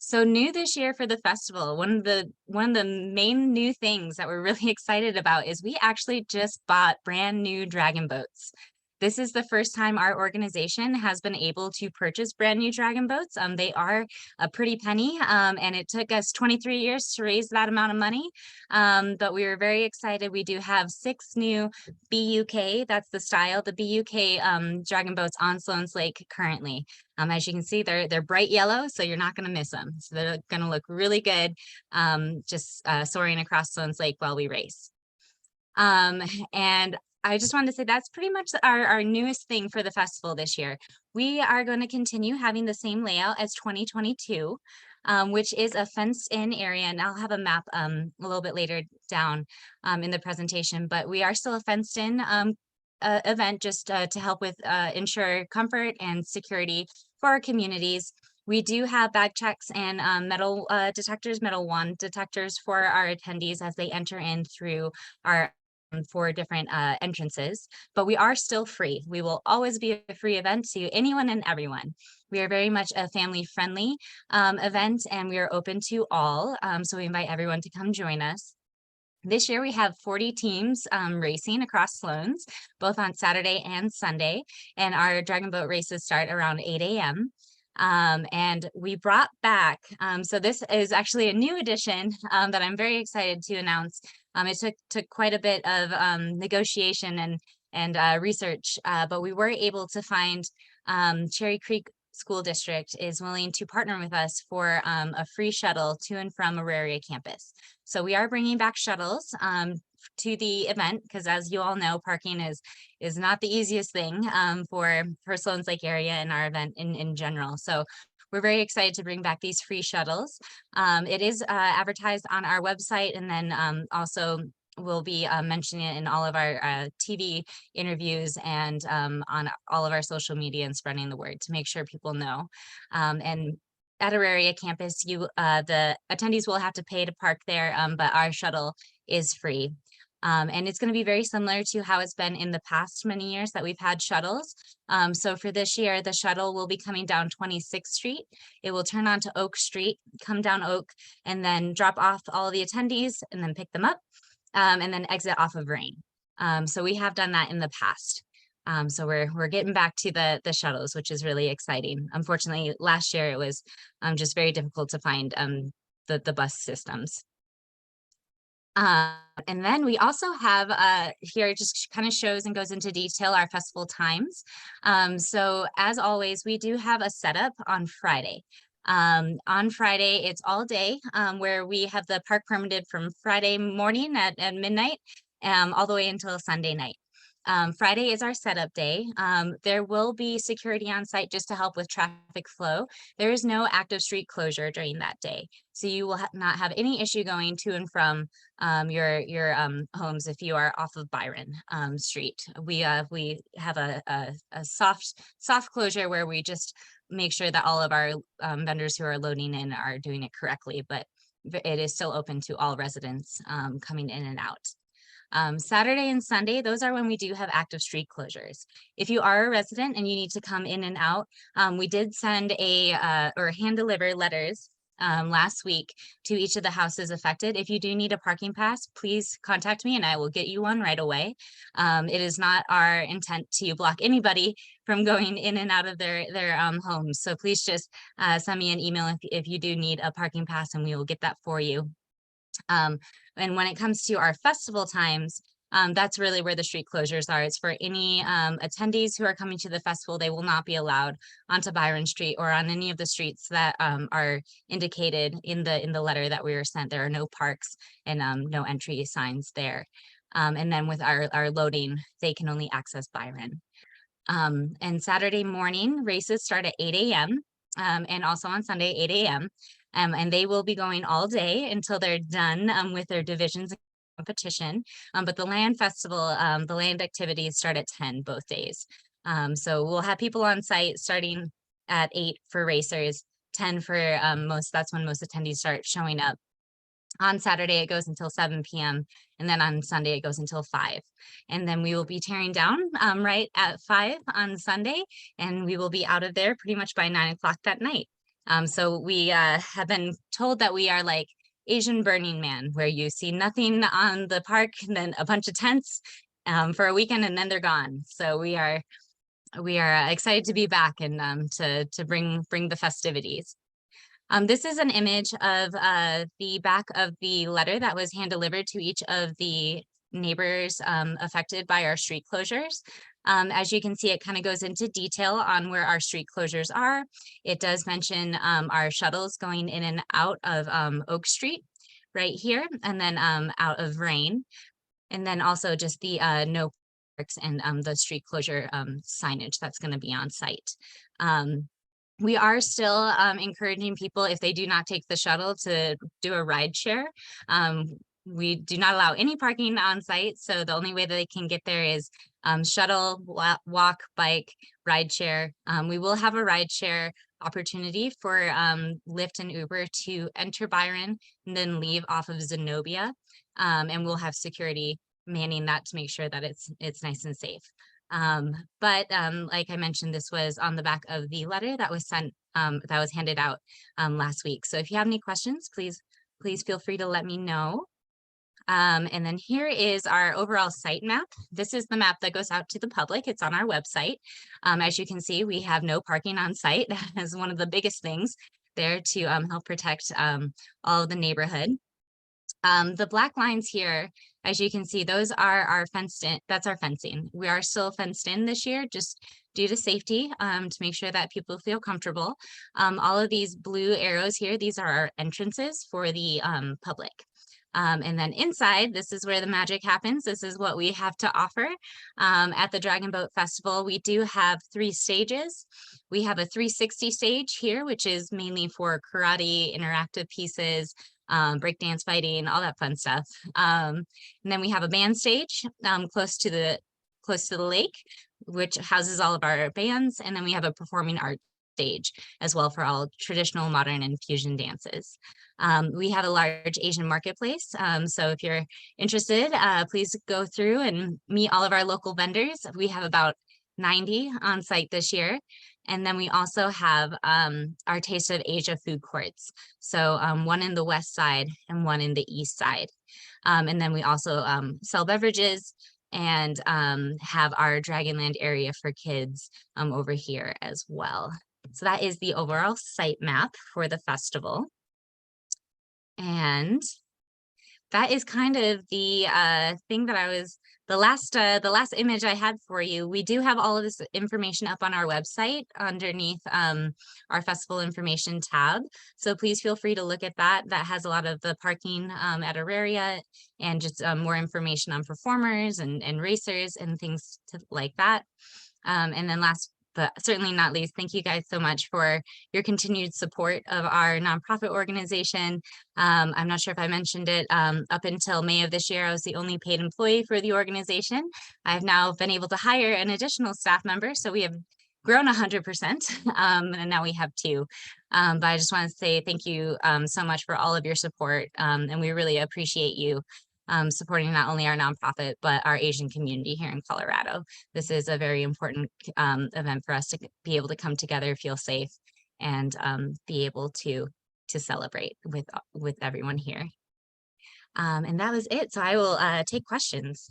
So new this year for the festival, one of the main new things that we're really excited about is we actually just bought brand new dragon boats. This is the first time our organization has been able to purchase brand new dragon boats. They are a pretty penny, and it took us 23 years to raise that amount of money. But we were very excited. We do have 6 new BUK, that's the style, the BUK dragon boats on Sloan's Lake currently. As you can see, they're bright yellow, so you're not going to miss them. So they're going to look really good just soaring across Sloan's Lake while we race. And I just wanted to say that's pretty much our newest thing for the festival this year. We are going to continue having the same layout as 2022, which is a fenced-in area, and I'll have a map a little bit later down in the presentation, but we are still a fenced-in event just to help with ensure comfort and security for our communities. We do have bag checks and metal detectors, metal wand detectors for our attendees as they enter in through our 4 different entrances, but we are still free. We will always be a free event to anyone and everyone. We are very much a family-friendly event, and we are open to all, so we invite everyone to come join us. This year we have 40 teams racing across Sloan's, both on Saturday and Sunday, and our dragon boat races start around 8 a.m. And we brought back, so this is actually a new addition that I'm very excited to announce. It took quite a bit of negotiation and research, but we were able to find Cherry Creek school district is willing to partner with us for a free shuttle to and from Auraria campus. So we are bringing back shuttles to the event, because as you all know, parking is not the easiest thing for Sloan's Lake area and our event in general. So we're very excited to bring back these free shuttles. It is advertised on our website, and then also we'll be mentioning it in all of our TV interviews and on all of our social media and spreading the word to make sure people know. And at Auraria campus, the attendees will have to pay to park there, but our shuttle is free. And it's going to be very similar to how it's been in the past many years that we've had shuttles. So for this year, the shuttle will be coming down 26th Street. It will turn onto Oak Street, come down Oak, and then drop off all of the attendees and then pick them up, and then exit off of Rain. So we have done that in the past. So we're getting back to the shuttles, which is really exciting. Unfortunately, last year it was just very difficult to find the bus systems. And then we also have here, just kind of shows and goes into detail our festival times. So as always, we do have a setup on Friday. On Friday, it's all day, where we have the park permitted from Friday morning at midnight all the way until Sunday night. Friday is our setup day. There will be security on site just to help with traffic flow. There is no active street closure during that day. So you will not have any issue going to and from your homes if you are off of Byron Street. We have a soft closure where we just make sure that all of our vendors who are loading in are doing it correctly, but it is still open to all residents coming in and out. Saturday and Sunday, those are when we do have active street closures. If you are a resident and you need to come in and out, we did send or hand deliver letters last week to each of the houses affected. If you do need a parking pass, please contact me and I will get you one right away. It is not our intent to block anybody from going in and out of their homes. So please just send me an email if you do need a parking pass, and we will get that for you. And when it comes to our festival times, that's really where the street closures are. It's for any attendees who are coming to the festival. They will not be allowed onto Byron Street or on any of the streets that are indicated in the letter that we were sent. There are no parks and no entry signs there. And then with our loading, they can only access Byron. And Saturday morning races start at 8 a.m. And also on Sunday, 8 a.m. And they will be going all day until they're done with their divisions and competition. But the land festival, the land activities start at 10 both days. So we'll have people on site starting at 8 for racers, 10 for that's when most attendees start showing up. On Saturday, it goes until 7 p.m. And then on Sunday, it goes until 5. And then we will be tearing down right at 5 on Sunday. And we will be out of there pretty much by 9 o'clock that night. So we have been told that we are like Asian Burning Man, where you see nothing on the park and then a bunch of tents for a weekend and then they're gone. So we are excited to be back and to bring the festivities. This is an image of the back of the letter that was hand delivered to each of the neighbors affected by our street closures. As you can see, it kind of goes into detail on where our street closures are. It does mention our shuttles going in and out of Oak Street right here, and then out of Rain. And then also just the no parks and the street closure signage that's going to be on site. We are still encouraging people, if they do not take the shuttle, to do a ride share. We do not allow any parking on site, so the only way that they can get there is shuttle, walk, bike, ride share. We will have a ride share opportunity for Lyft and Uber to enter Byron and then leave off of Zenobia, and we'll have security manning that to make sure that it's nice and safe. But like I mentioned, this was on the back of the letter that was sent, that was handed out last week. So if you have any questions, please feel free to let me know. And then here is our overall site map. This is the map that goes out to the public. It's on our website. As you can see, we have no parking on site as one of the biggest things there to help protect all of the neighborhood. The black lines here, As you can see, those are our fenced in, that's our fencing. We are still fenced in this year, just due to safety, to make sure that people feel comfortable. All of these blue arrows here, these are our entrances for the public. And then inside, this is where the magic happens. This is what we have to offer. At the Dragon Boat Festival, we do have 3 stages. We have a 360 stage here, which is mainly for karate, interactive pieces, breakdance fighting, all that fun stuff. And then we have a band stage close to the lake, which houses all of our bands. And then we have a performing arts stage as well for all traditional, modern, and fusion dances. We have a large Asian marketplace. So if you're interested, please go through and meet all of our local vendors. We have about 90 on site this year. And then we also have our Taste of Asia food courts. So one in the west side and one in the east side. And then we also sell beverages and have our Dragonland area for kids over here as well. So that is the overall site map for the festival. And that is kind of the thing that the last image I had for you. We do have all of this information up on our website underneath our festival information tab. So please feel free to look at that. That has a lot of the parking at our area and just more information on performers and racers and things like that. And then last but certainly not least, thank you guys so much for your continued support of our nonprofit organization. I'm not sure if I mentioned it, up until May of this year, I was the only paid employee for the organization. I've now been able to hire an additional staff member, so we have grown 100%, and now we have 2. But I just want to say thank you so much for all of your support, and we really appreciate you supporting not only our nonprofit, but our Asian community here in Colorado. This is a very important event for us to be able to come together, feel safe, and be able to celebrate with everyone here. And that was it. So I will take questions.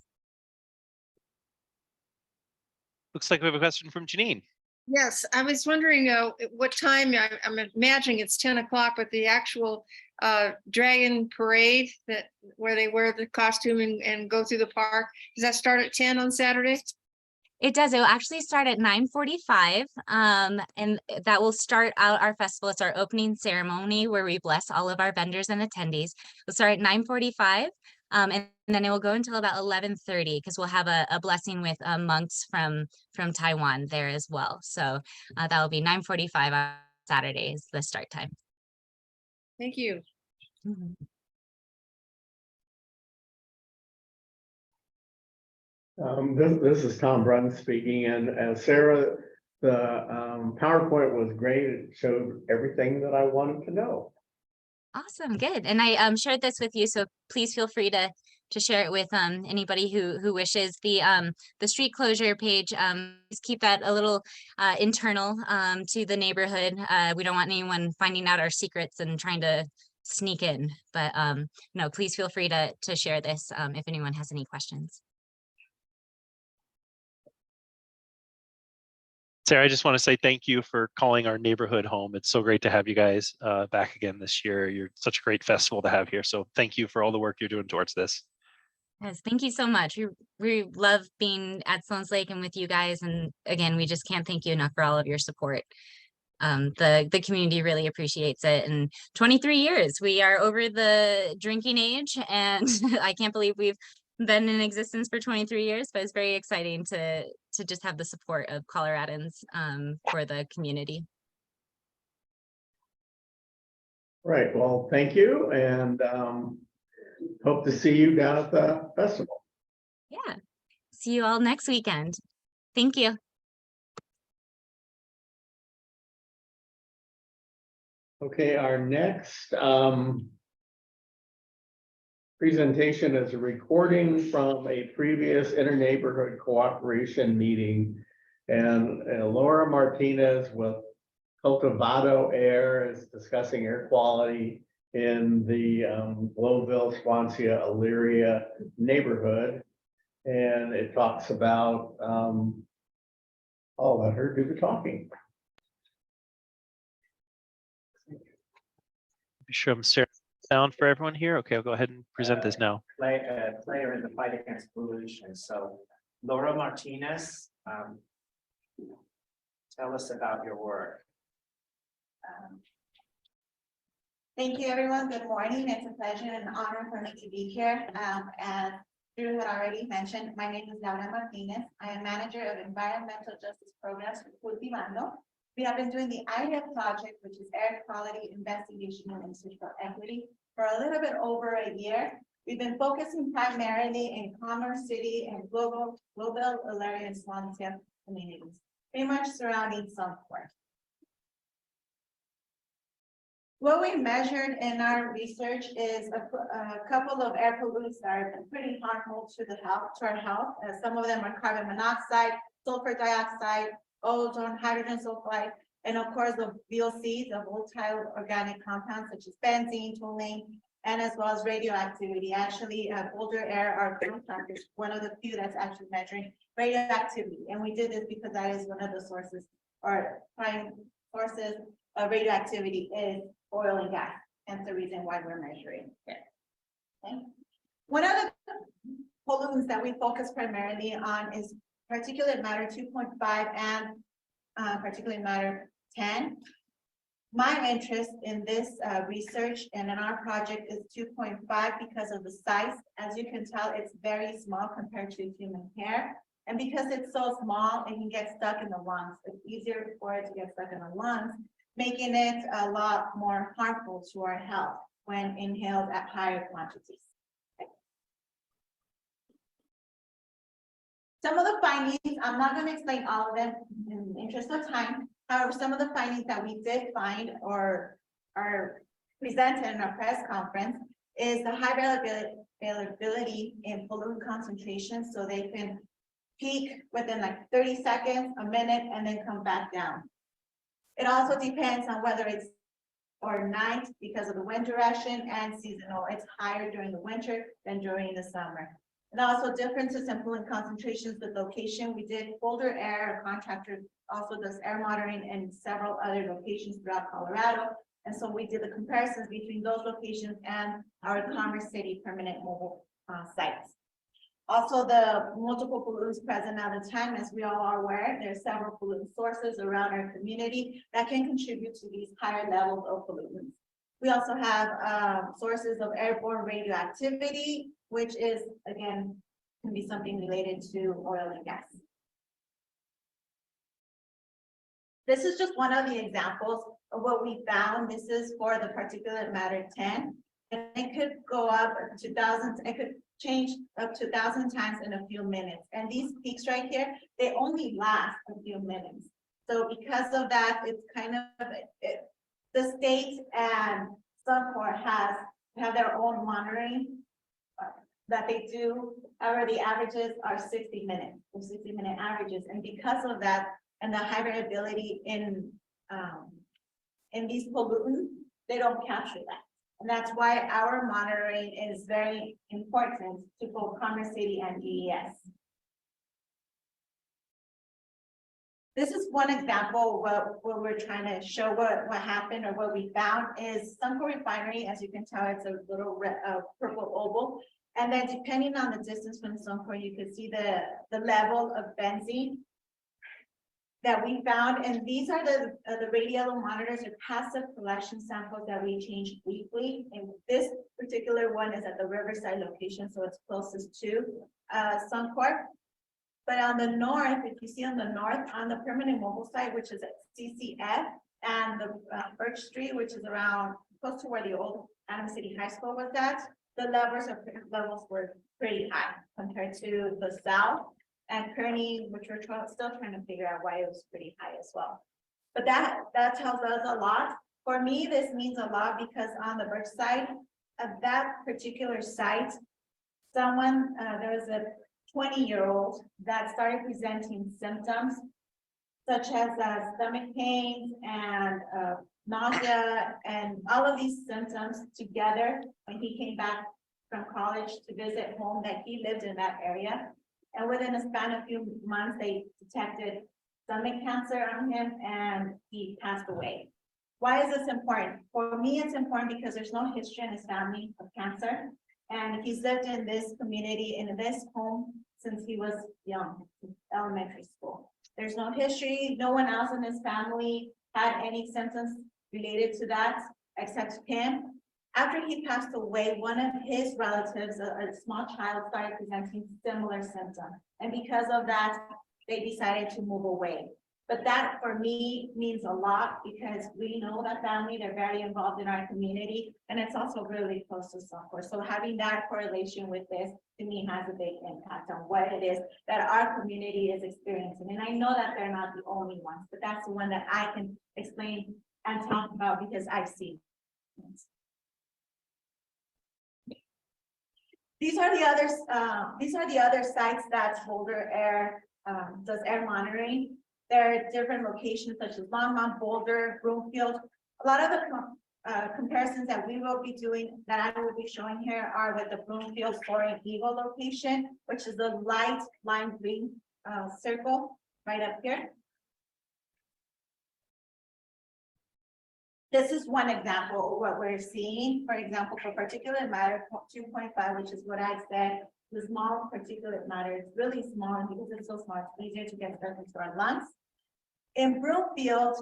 Looks like we have a question from Janine. Yes, I was wondering what time, I'm imagining it's 10 o'clock, but the actual dragon parade where they wear the costume and go through the park, does that start at 10 on Saturday? It does. It will actually start at 9:45, and that will start out our festival. It's our opening ceremony where we bless all of our vendors and attendees. We'll start at 9:45, and then it will go until about 11:30 because we'll have a blessing with monks from Taiwan there as well. So that will be 9:45 on Saturday is the start time. Thank you. Mhm. This is Tom Brunn speaking, and Sarah, the PowerPoint was great. It showed everything that I wanted to know. Awesome, good. And I shared this with you, so please feel free to share it with anybody who wishes. The street closure page, just keep that a little internal to the neighborhood. We don't want anyone finding out our secrets and trying to sneak in, but no, please feel free to share this if anyone has any questions. Sarah, I just want to say thank you for calling our neighborhood home. It's so great to have you guys back again this year. You're such a great festival to have here. So thank you for all the work you're doing towards this. Yes, thank you so much. We love being at Sloan's Lake and with you guys. And again, we just can't thank you enough for all of your support. The community really appreciates it. And 23 years, we are over the drinking age, and I can't believe we've been in existence for 23 years, but it's very exciting to just have the support of Coloradans for the community. Right. Well, thank you, and hope to see you down at the festival. Yeah. See you all next weekend. Thank you. Okay, our next presentation is a recording from a previous inter-neighborhood cooperation meeting. And Laura Martinez with Cultivado Air is discussing air quality in the Globeville, Swansea, Elyria neighborhood. And it talks about, I'll let her do the talking. Be sure I'm Sarah. sound for everyone here? Okay, I'll go ahead and present this now. Player in the fight against pollution. So Laura Martinez, tell us about your work. Thank you, everyone. Good morning. It's a pleasure and honor for me to be here. As Drew had already mentioned, my name is Laura Martinez. I am manager of environmental justice programs for Cultivando. We have been doing the IDEA project, which is air quality investigation and social equity, for a little bit over a year. We've been focusing primarily in Commerce City and global area and small scale communities, pretty much surrounding Southport. What we measured in our research is a couple of air pollutants that are pretty harmful to our health. Some of them are carbon monoxide, sulfur dioxide, ozone, hydrogen sulfide, and of course the VOCs, the volatile organic compounds such as benzene, toluene, and as well as radioactivity. Actually, Boulder Air, our contract, is one of the few that's actually measuring radioactivity. And we did this because that is one of the sources or prime sources of radioactivity is oil and gas. Hence the reason why we're measuring it. Okay. One of the pollutants that we focus primarily on is particulate matter 2.5 and particulate matter 10. My interest in this research and in our project is 2.5 because of the size. As you can tell, it's very small compared to human hair. And because it's so small, it can get stuck in the lungs. It's easier for it to get stuck in the lungs, making it a lot more harmful to our health when inhaled at higher quantities. Okay. Some of the findings, I'm not going to explain all of them in the interest of time. However, some of the findings that we did find or are presented in our press conference is the high variability in pollutant concentration, so they can peak within like 30 seconds, a minute, and then come back down. It also depends on whether it's or night because of the wind direction and seasonal. It's higher during the winter than during the summer. And also differences in pollutant concentrations with location. We did Boulder Air, a contractor also does air monitoring in several other locations throughout Colorado. And so we did the comparisons between those locations and our Commerce City permanent mobile sites. Also, the multiple pollutants present at the time, as we all are aware, there are several pollutant sources around our community that can contribute to these higher levels of pollutants. We also have sources of airborne radioactivity, which is, again, can be something related to oil and gas. This is just one of the examples of what we found. This is for the particulate matter 10. And it could go up to thousands, it could change up to 1,000 times in a few minutes. And these peaks right here, they only last a few minutes. So because of that, it's kind of, the state and Suncor have their own monitoring that they do. However, the averages are 60 minutes, 60-minute averages. And because of that, and the high variability in these pollutants, they don't capture that. And that's why our monitoring is very important to both Commerce City and DES. This is one example of what we're trying to show what happened or what we found is Suncor Refinery. As you can tell, it's a little red, purple oval. And then depending on the distance from Suncor, you can see the level of benzene that we found. And these are the radial monitors or passive collection samples that we change weekly. And this particular one is at the Riverside location, so it's closest to Suncor. But on the north, if you see on the north, on the permanent mobile site, which is at CCF, and the Birch Street, which is around close to where the old Adams City High School was at, the levels were pretty high compared to the south. And Kearney, which we're still trying to figure out why it was pretty high as well. But that tells us a lot. For me, this means a lot because on the Birch side of that particular site, someone, there was a 20-year-old that started presenting symptoms such as stomach pains and nausea and all of these symptoms together when he came back from college to visit home that he lived in that area. And within a span of a few months, they detected stomach cancer on him and he passed away. Why is this important? For me, it's important because there's no history in his family of cancer. And he's lived in this community, in this home, since he was young, elementary school. There's no history. No one else in his family had any symptoms related to that except him. After he passed away, one of his relatives, a small child, started presenting similar symptoms. And because of that, they decided to move away. But that for me means a lot because we know that family, they're very involved in our community, and it's also really close to Southport. So having that correlation with this, to me, has a big impact on what it is that our community is experiencing. And I know that they're not the only ones, but that's the one that I can explain and talk about because I've seen. These are the other sites that Boulder Air does air monitoring. There are different locations such as Longmont, Boulder, Broomfield. A lot of the comparisons that we will be doing, that I will be showing here, are with the Broomfield Soaring Eagle location, which is the light lime green circle right up here. This is one example of what we're seeing. For example, for particulate matter 2.5, which is what I said, the small particulate matter, it's really small, and because it's so small, it's easier to get stuck into our lungs. In Broomfield,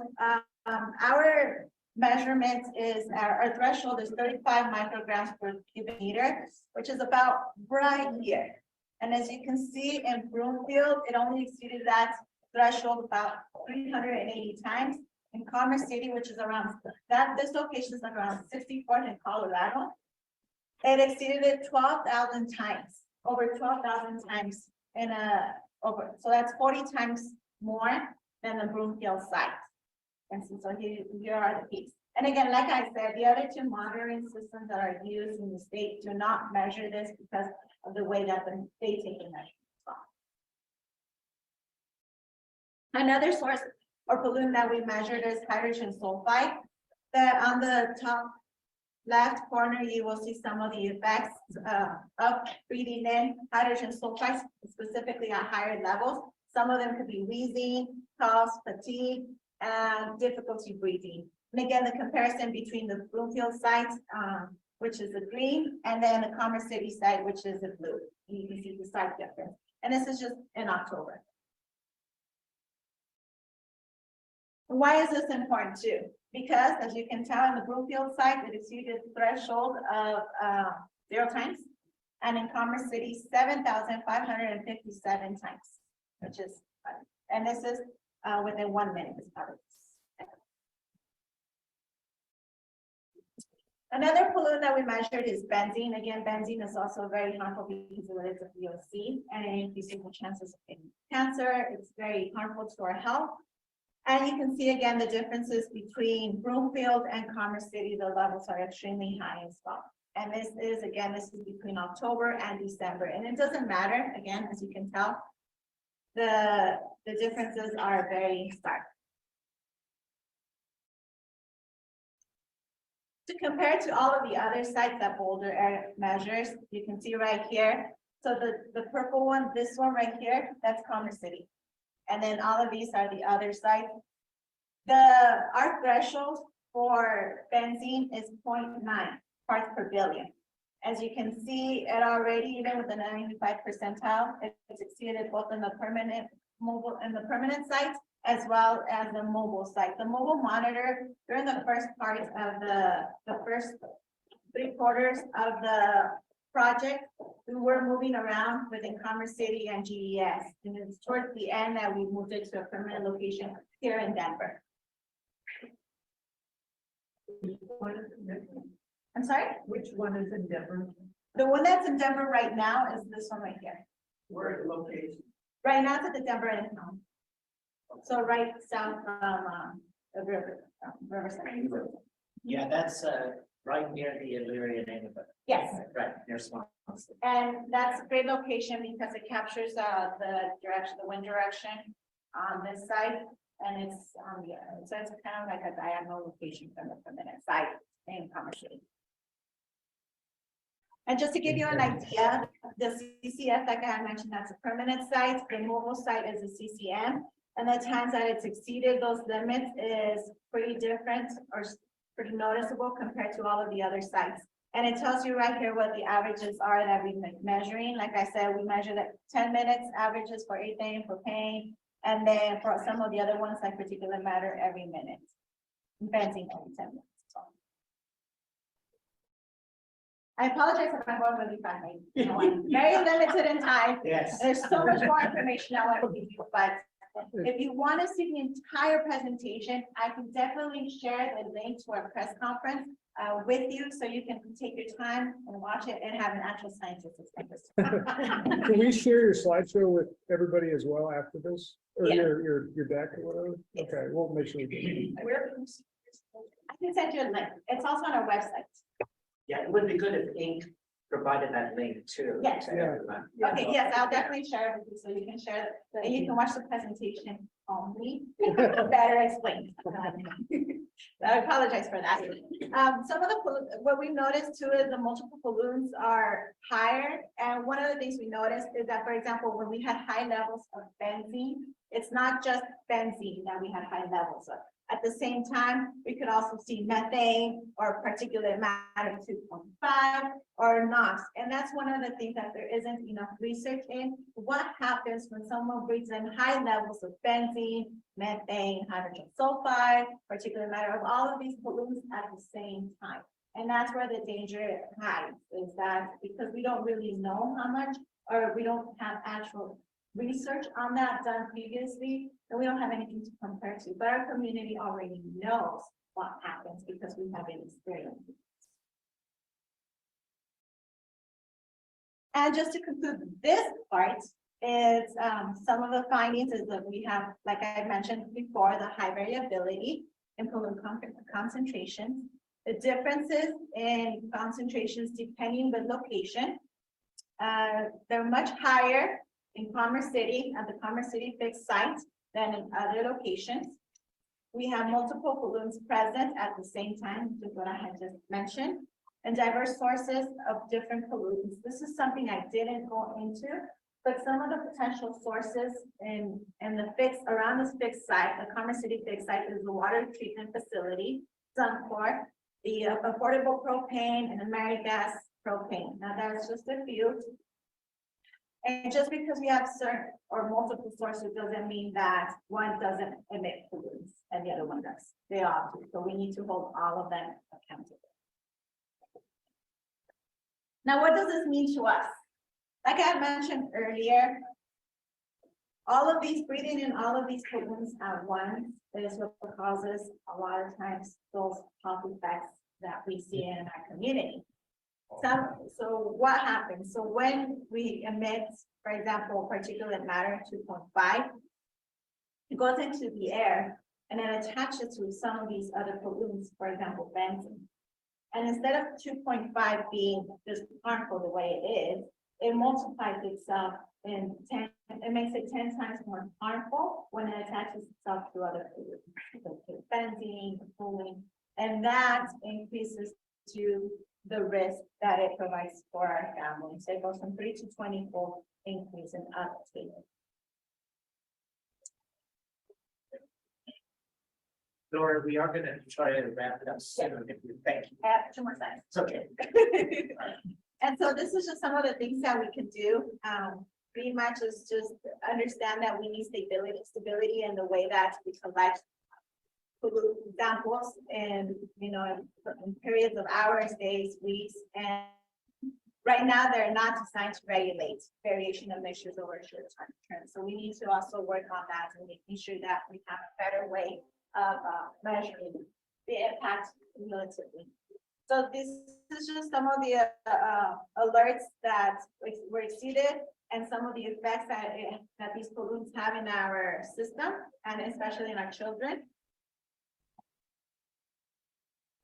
our measurement is, our threshold is 35 micrograms per cubic meter, which is about right here. And as you can see in Broomfield, it only exceeded that threshold about 380 times. In Commerce City, which is around that, this location is around 64th in Colorado. It exceeded it 12,000 times, over 12,000 times in so that's 40 times more than the Broomfield site. And so here are the peaks. And again, like I said, the other two monitoring systems that are used in the state do not measure this because of the way that they take the measurements. Another source or pollutant that we measured is hydrogen sulfide. That on the top left corner, you will see some of the effects of breathing in hydrogen sulfide, specifically at higher levels. Some of them could be wheezing, cough, fatigue, and difficulty breathing. And again, the comparison between the Broomfield site, which is the green, and then the Commerce City site, which is the blue. And you can see the site difference. And this is just in October. Why is this important too? Because as you can tell in the Broomfield site, it exceeded the threshold of 0 times, and in Commerce City, 7,557 times, which is, and this is within 1 minute. Another pollutant that we measured is benzene. Again, benzene is also very harmful because it is a VOC and it increases the chances of cancer. It's very harmful to our health. And you can see again the differences between Broomfield and Commerce City. The levels are extremely high as well. And this is between October and December. And it doesn't matter, again, as you can tell, the differences are very stark. To compare to all of the other sites that Boulder Air measures, you can see right here. So the purple one, this one right here, that's Commerce City. And then all of these are the other sites. Our threshold for benzene is 0.9 parts per billion. As you can see, it already, even with the 95 percentile, it's exceeded both in the permanent site as well as the mobile site. The mobile monitor during the first part of the first 3/4 of the project, we were moving around within Commerce City and GES. And it's towards the end that we moved it to a permanent location here in Denver. I'm sorry? Which one is in Denver? The one that's in Denver right now is this one right here. Where is the location? Right now it's at the Denver Town. So right south from the Riverside. Yeah, that's right near the Illyria neighborhood. Yes. Right, near Swan. And that's a great location because it captures the wind direction on this side. And it's on the other. So it's kind of like a diagonal location from the permanent site in Commerce City. And just to give you an idea, the CCF, like I had mentioned, that's a permanent site. The mobile site is a CCM. And the times that it's exceeded those limits is pretty different or pretty noticeable compared to all of the other sites. And it tells you right here what the averages are that we've been measuring. Like I said, we measured at 10 minutes averages for ethane, propane, and then for some of the other ones, like particulate matter, every minute. Benzene every 10 minutes. So. I apologize if I'm going really fast. You know, I'm very limited in time. Yes. There's so much more information I want to give you, but if you want to see the entire presentation, I can definitely share the link to our press conference with you, so you can take your time and watch it and have an actual scientist explain this. Can we share your slideshow with everybody as well after this? Or Yeah. your deck or whatever? Yes. Okay, we'll make sure we do. I can send you a link. It's also on our website. Yeah, it would be good if Inc. provided that link too. Yes. to Yeah. everyone. Okay, yes, I'll definitely share it with you, so you can share it, and you can watch the presentation on me, better explained. I apologize for that. Some of what we noticed too is the multiple pollutants are higher, and one of the things we noticed is that, for example, when we had high levels of benzene, it's not just benzene that we had high levels of. At the same time, we could also see methane or particulate matter 2.5 or NOx. And that's one of the things that there isn't enough research in. What happens when someone breathes in high levels of benzene, methane, hydrogen sulfide, particulate matter, of all of these pollutants at the same time? And that's where the danger hides, is that because we don't really know how much, or we don't have actual research on that done previously, and we don't have anything to compare to, but our community already knows what happens because we have been experiencing. And just to conclude this part is some of the findings is that we have, like I mentioned before, the high variability in pollutant concentrations, the differences in concentrations depending the location. They're much higher in Commerce City, at the Commerce City fixed site, than in other locations. We have multiple pollutants present at the same time, which is what I had just mentioned, and diverse sources of different pollutants. This is something I didn't go into, but some of the potential sources in the around this fixed site, the Commerce City fixed site, is the water treatment facility, Suncor, the affordable propane, and AmeriGas propane. Now, that's just a few. And just because we have certain or multiple sources doesn't mean that one doesn't emit pollutants and the other one does. They all do. So we need to hold all of them accountable. Now, what does this mean to us? Like I had mentioned earlier, all of these breathing in all of these pollutants at once is what causes a lot of times those health effects that we see in our community. So what happens? So when we emit, for example, particulate matter 2.5, it goes into the air and then attaches to some of these other pollutants, for example, benzene. And instead of 2.5 being just harmful the way it is, it multiplies itself in 10, it makes it 10 times more harmful when it attaches itself to other pollutants, so benzene, cooling, and that increases to the risk that it provides for our families. So it goes from 3 to 20-fold increase in uptake. Laura, we are gonna try to wrap it up soon. Thank you. I have 2 more slides. It's okay. And so this is just some of the things that we can do. Pretty much is just understand that we need stability in the way that we collect pollutant samples and, you know, in periods of hours, days, weeks, and right now they're not designed to regulate variation of mixtures over a short time term. So we need to also work on that and making sure that we have a better way of measuring the impact cumulatively. So this is just some of the alerts that were exceeded and some of the effects that these pollutants have in our system and especially in our children.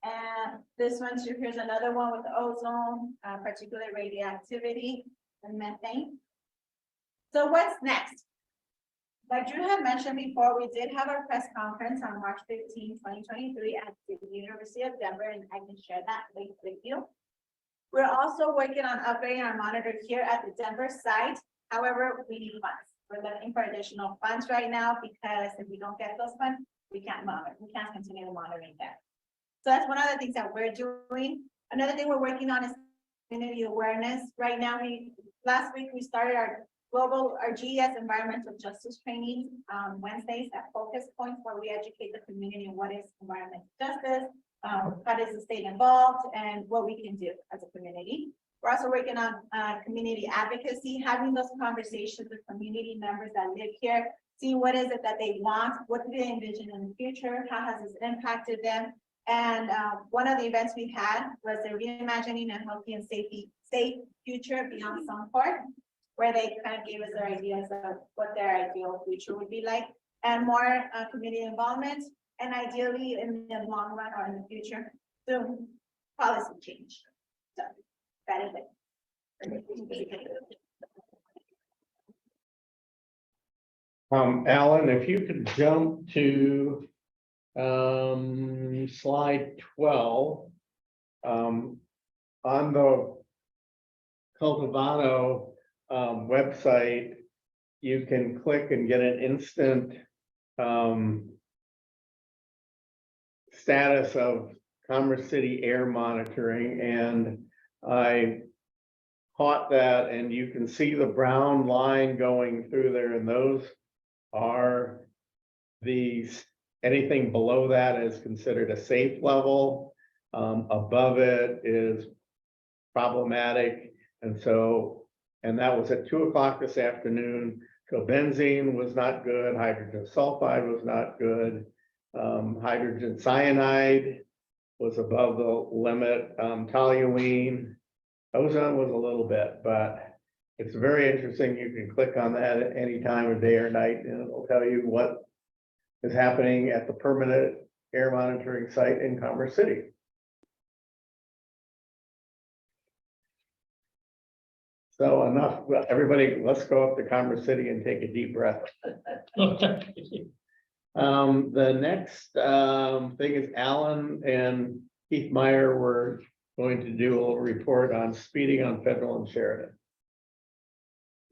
And this one too, here's another one with ozone, particulate radioactivity, and methane. So what's next? Like Drew had mentioned before, we did have our press conference on March 15, 2023 at the University of Denver, and I can share that link with you. We're also working on upgrading our monitor here at the Denver site. However, we need funds. We're looking for additional funds right now because if we don't get those funds, we can't monitor, we can't continue monitoring that. So that's one of the things that we're doing. Another thing we're working on is community awareness. Right now, last week we started our GES environmental justice training Wednesdays at focus points where we educate the community on what is environmental justice, how does the state involved, and what we can do as a community. We're also working on community advocacy, having those conversations with community members that live here, see what is it that they want, what do they envision in the future, how has this impacted them. And one of the events we had was the reimagining a healthy and safe future beyond Sunport, where they kind of gave us their ideas of what their ideal future would be like, and more community involvement, and ideally in the long run or in the future, so policy change. So that is it. Alan, if you could jump to slide 12, on the Cultivano website, you can click and get an instant status of Commerce City air monitoring, and I caught that, and you can see the brown line going through there, and those are these, anything below that is considered a safe level. Above it is problematic. And that was at 2 o'clock this afternoon. So benzene was not good. Hydrogen sulfide was not good. Hydrogen cyanide was above the limit. Toluene, ozone was a little bit, but it's very interesting. You can click on that at any time of day or night, and it'll tell you what is happening at the permanent air monitoring site in Commerce City. So enough, everybody, let's go up to Commerce City and take a deep breath. The next thing is Alan and Keith Meyer were going to do a little report on speeding on Federal and Sheridan.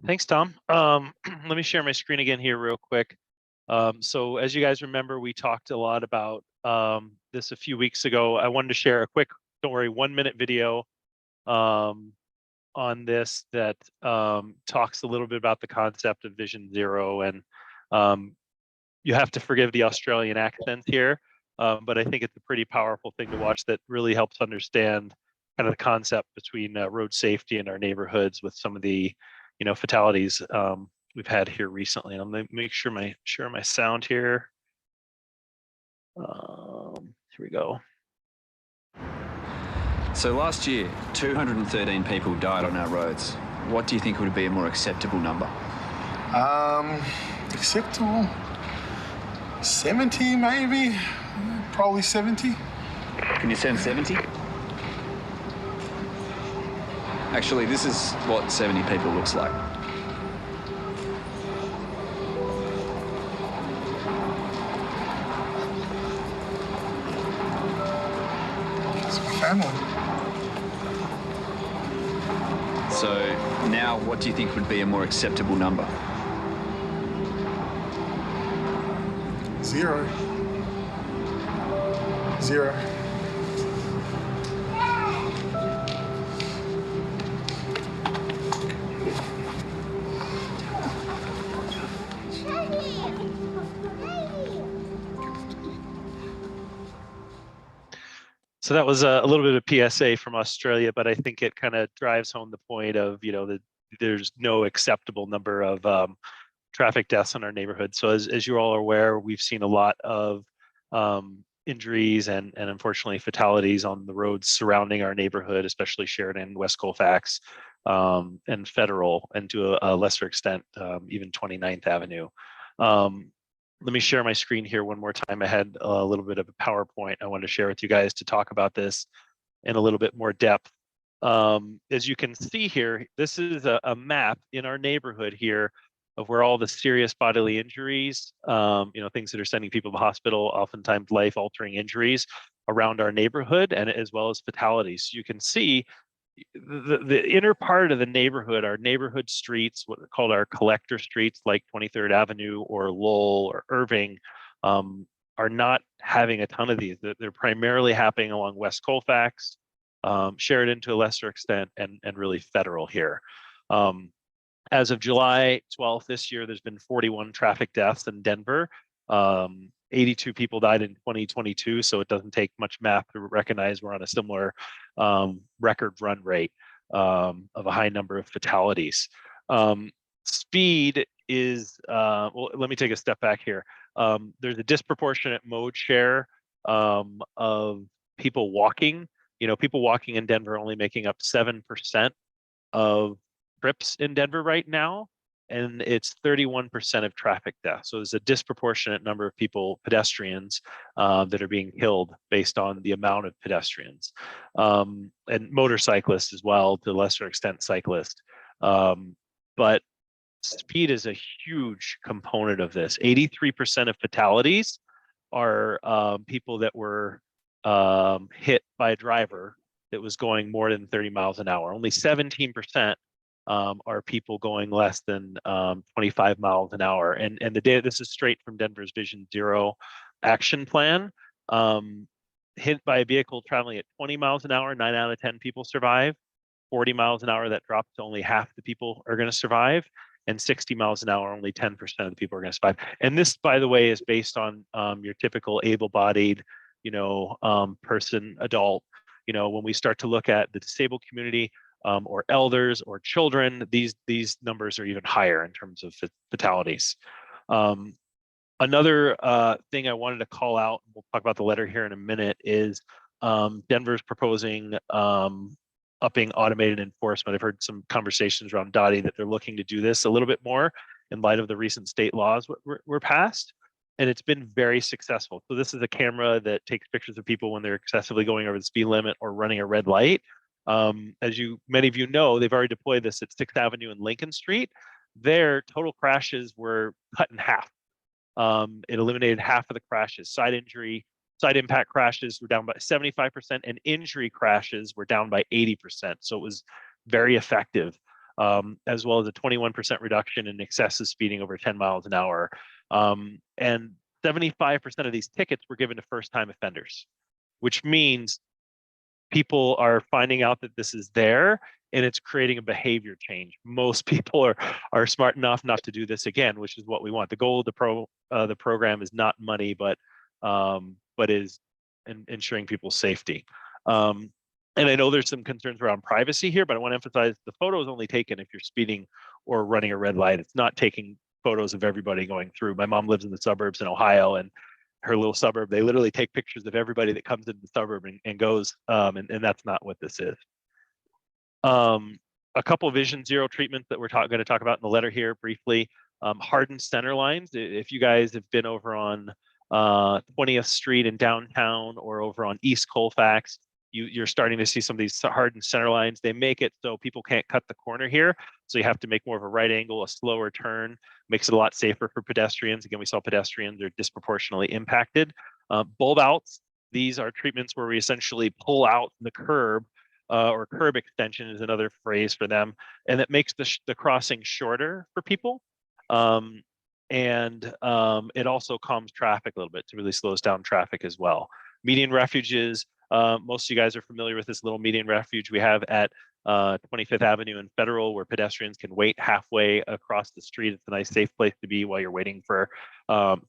Thanks, Tom. Let me share my screen again here real quick. So as you guys remember, we talked a lot about this a few weeks ago. I wanted to share a quick, don't worry, 1-minute video on this that talks a little bit about the concept of Vision Zero. And you have to forgive the Australian accent here, but I think it's a pretty powerful thing to watch that really helps understand kind of the concept between road safety in our neighborhoods with some of the fatalities we've had here recently. And I'm gonna make sure my sound here. Here we go. So last year, 213 people died on our roads. What do you think would be a more acceptable number? Acceptable? 70 maybe? Probably 70. Can you send 70? Actually, this is what 70 people looks like. It's my family. So now, what do you think would be a more acceptable number? 0. 0. So that was a little bit of PSA from Australia, but I think it kind of drives home the point of, that there's no acceptable number of traffic deaths in our neighborhood. So as you all are aware, we've seen a lot of injuries and unfortunately fatalities on the roads surrounding our neighborhood, especially Sheridan, West Colfax, and Federal, and to a lesser extent, even 29th Avenue. Let me share my screen here one more time. I had a little bit of a PowerPoint I wanted to share with you guys to talk about this in a little bit more depth. As you can see here, this is a map in our neighborhood here of where all the serious bodily injuries, things that are sending people to the hospital, oftentimes life-altering injuries around our neighborhood, and as well as fatalities. You can see, the inner part of the neighborhood, our neighborhood streets, what are called our collector streets, like 23rd Avenue or Lowell or Irving, are not having a ton of these. They're primarily happening along West Colfax, Sheridan to a lesser extent, and really Federal here. As of July 12th this year, there's been 41 traffic deaths in Denver. 82 people died in 2022, so it doesn't take much math to recognize we're on a similar record run rate of a high number of fatalities. Speed is, well, let me take a step back here. There's a disproportionate mode share of people walking. You know, people walking in Denver only making up 7% of trips in Denver right now, and it's 31% of traffic deaths. So there's a disproportionate number of people, pedestrians, that are being killed based on the amount of pedestrians, and motorcyclists as well, to a lesser extent cyclists. But speed is a huge component of this. 83% of fatalities are people that were hit by a driver that was going more than 30 miles an hour. Only 17% are people going less than 25 miles an hour. And the data, this is straight from Denver's Vision Zero action plan. Hit by a vehicle traveling at 20 miles an hour, 9 out of 10 people survive. 40 miles an hour, that drops to only half the people are going to survive. And 60 miles an hour, only 10% of the people are going to survive. And this, by the way, is based on your typical able-bodied, person, adult. When we start to look at the disabled community, or elders or children, these numbers are even higher in terms of fatalities. Another thing I wanted to call out, we'll talk about the letter here in a minute, is Denver's proposing upping automated enforcement. I've heard some conversations around Dottie that they're looking to do this a little bit more in light of the recent state laws were passed, and it's been very successful. So this is a camera that takes pictures of people when they're excessively going over the speed limit or running a red light. As many of you know, they've already deployed this at 6th Avenue and Lincoln Street. Their total crashes were cut in half. It eliminated half of the crashes. Side impact crashes were down by 75%, and injury crashes were down by 80%. So it was very effective, as well as a 21% reduction in excessive speeding over 10 miles an hour. And 75% of these tickets were given to first-time offenders, which means people are finding out that this is there, and it's creating a behavior change. Most people are smart enough not to do this again, which is what we want. The goal of the program is not money, but is ensuring people's safety. And I know there's some concerns around privacy here, but I want to emphasize the photo is only taken if you're speeding or running a red light. It's not taking photos of everybody going through. My mom lives in the suburbs in Ohio, and her little suburb, they literally take pictures of everybody that comes into the suburb and goes, and that's not what this is. A couple of Vision Zero treatments that we're going to talk about in the letter here briefly. Hardened center lines. If you guys have been over on 20th Street in downtown or over on East Colfax, you're starting to see some of these hardened center lines. They make it so people can't cut the corner here. So you have to make more of a right angle, a slower turn, makes it a lot safer for pedestrians. Again, we saw pedestrians are disproportionately impacted. Bulb outs, these are treatments where we essentially pull out the curb, or curb extension is another phrase for them. And it makes the crossing shorter for people. And it also calms traffic a little bit to really slows down traffic as well. Median refuges, most of you guys are familiar with this little median refuge we have at 25th Avenue and Federal, where pedestrians can wait halfway across the street. It's a nice, safe place to be while you're waiting for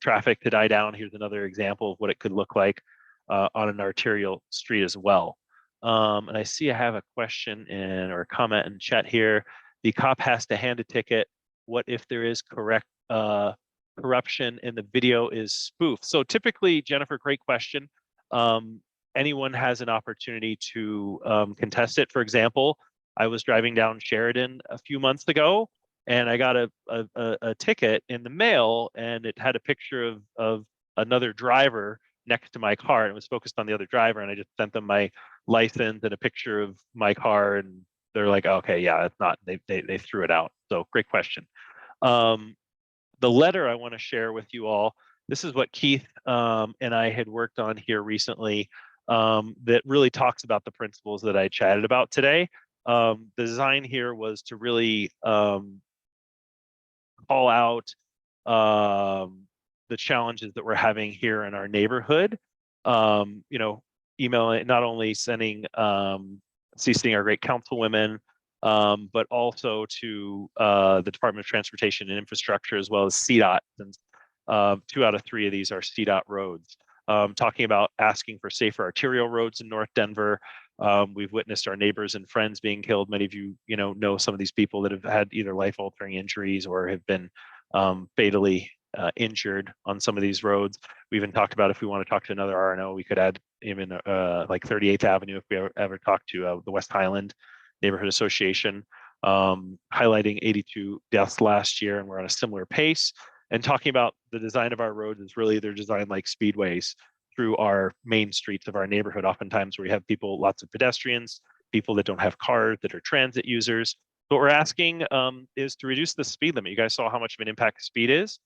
traffic to die down. Here's another example of what it could look like on an arterial street as well. And I see I have a question or a comment in chat here. The cop has to hand a ticket. What if there is corruption and the video is spoofed? So typically, Jennifer, great question. Anyone has an opportunity to contest it. For example, I was driving down Sheridan a few months ago, and I got a ticket in the mail, and it had a picture of another driver next to my car, and it was focused on the other driver, and I just sent them my license and a picture of my car, and they're like, okay, yeah, it's not, they threw it out. So great question. The letter I want to share with you all, this is what Keith and I had worked on here recently, that really talks about the principles that I chatted about today. the design here was to really call out the challenges that we're having here in our neighborhood. You know, emailing, not only sending, CCing our great councilwomen, but also to the Department of Transportation and Infrastructure, as well as CDOT. And 2 out of 3 of these are CDOT roads. Talking about asking for safer arterial roads in North Denver. We've witnessed our neighbors and friends being killed. Many of you, know some of these people that have had either life-altering injuries or have been fatally injured on some of these roads. We even talked about, if we want to talk to another RNO, we could add even like 38th Avenue if we ever talk to the West Highland Neighborhood Association, highlighting 82 deaths last year, and we're on a similar pace. And talking about the design of our roads is really, they're designed like speedways through our main streets of our neighborhood, oftentimes where we have people, lots of pedestrians, people that don't have cars, that are transit users. What we're asking is to reduce the speed limit. You guys saw how much of an impact speed is.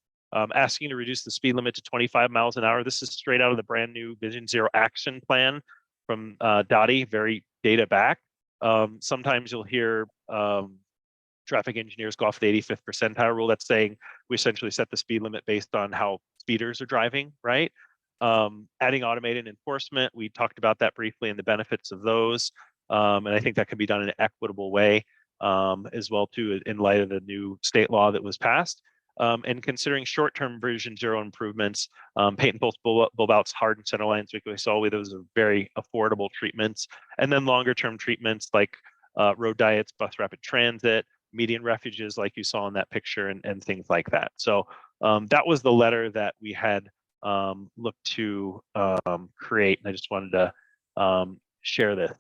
Asking to reduce the speed limit to 25 miles an hour. This is straight out of the brand new Vision Zero Action Plan from Dottie, very data backed. Sometimes you'll hear traffic engineers go off the 85th percentile rule. That's saying we essentially set the speed limit based on how speeders are driving, right? Adding automated enforcement, we talked about that briefly and the benefits of those. And I think that can be done in an equitable way as well too, in light of the new state law that was passed. And considering short-term Vision Zero improvements, paint and pulse bulb outs, hard and center lines, we saw those are very affordable treatments. And then longer-term treatments like road diets, bus rapid transit, median refuges like you saw in that picture, and things like that. So that was the letter that we had looked to create, and I just wanted to share this.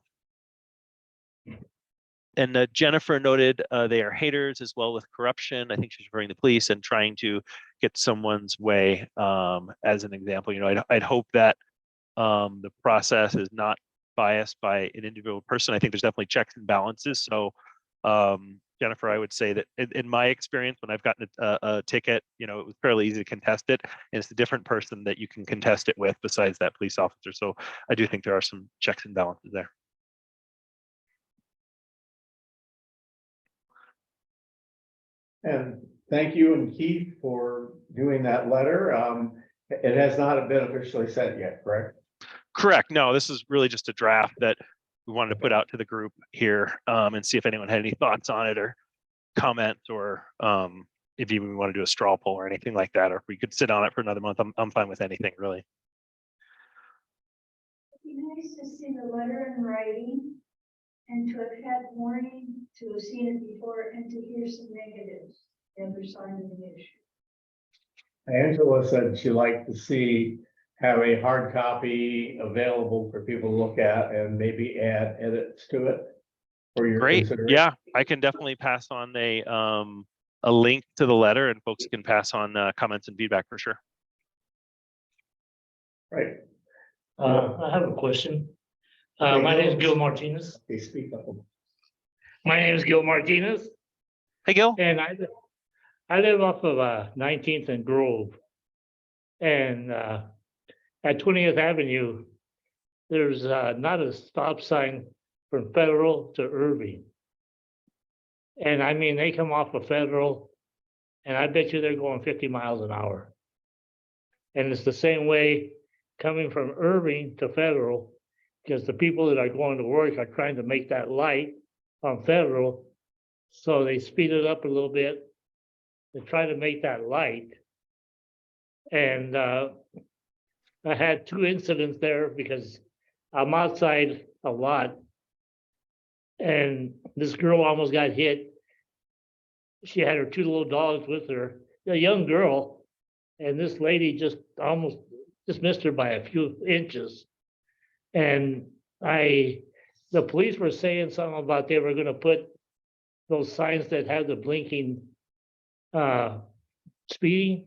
And Jennifer noted they are haters as well with corruption. I think she's referring to police and trying to get someone's way as an example. I'd hope that the process is not biased by an individual person. I think there's definitely checks and balances. So Jennifer, I would say that in my experience, when I've gotten a ticket, it was fairly easy to contest it. And it's a different person that you can contest it with besides that police officer. So I do think there are some checks and balances there. And thank you and Keith for doing that letter. It has not been officially sent yet, correct? Correct. No, this is really just a draft that we wanted to put out to the group here and see if anyone had any thoughts on it or comments, or if even we want to do a straw poll or anything like that, or if we could sit on it for another month. I'm fine with anything really. It'd be nice to see the letter in writing and to have had warning, to have seen it before, and to hear some negatives, the other side of the issue. Angela said she'd like to have a hard copy available for people to look at and maybe add edits to it for your Great. consideration. Yeah, I can definitely pass on a link to the letter, and folks can pass on comments and feedback for sure. Right. I have a question. My name is Gil Martinez. Okay, speak up. My name is Gil Martinez. Hey, Gil. And I live off of 19th and Grove. And at 20th Avenue, there's not a stop sign from Federal to Irving. And I mean, they come off of Federal, and I bet you they're going 50 miles an hour. And it's the same way coming from Irving to Federal, because the people that are going to work are trying to make that light on Federal. So they speed it up a little bit to try to make that light. And I had 2 incidents there because I'm outside a lot. And this girl almost got hit. She had her 2 little dogs with her, a young girl. And this lady just almost missed her by a few inches. And the police were saying something about they were going to put those signs that have the blinking speeding.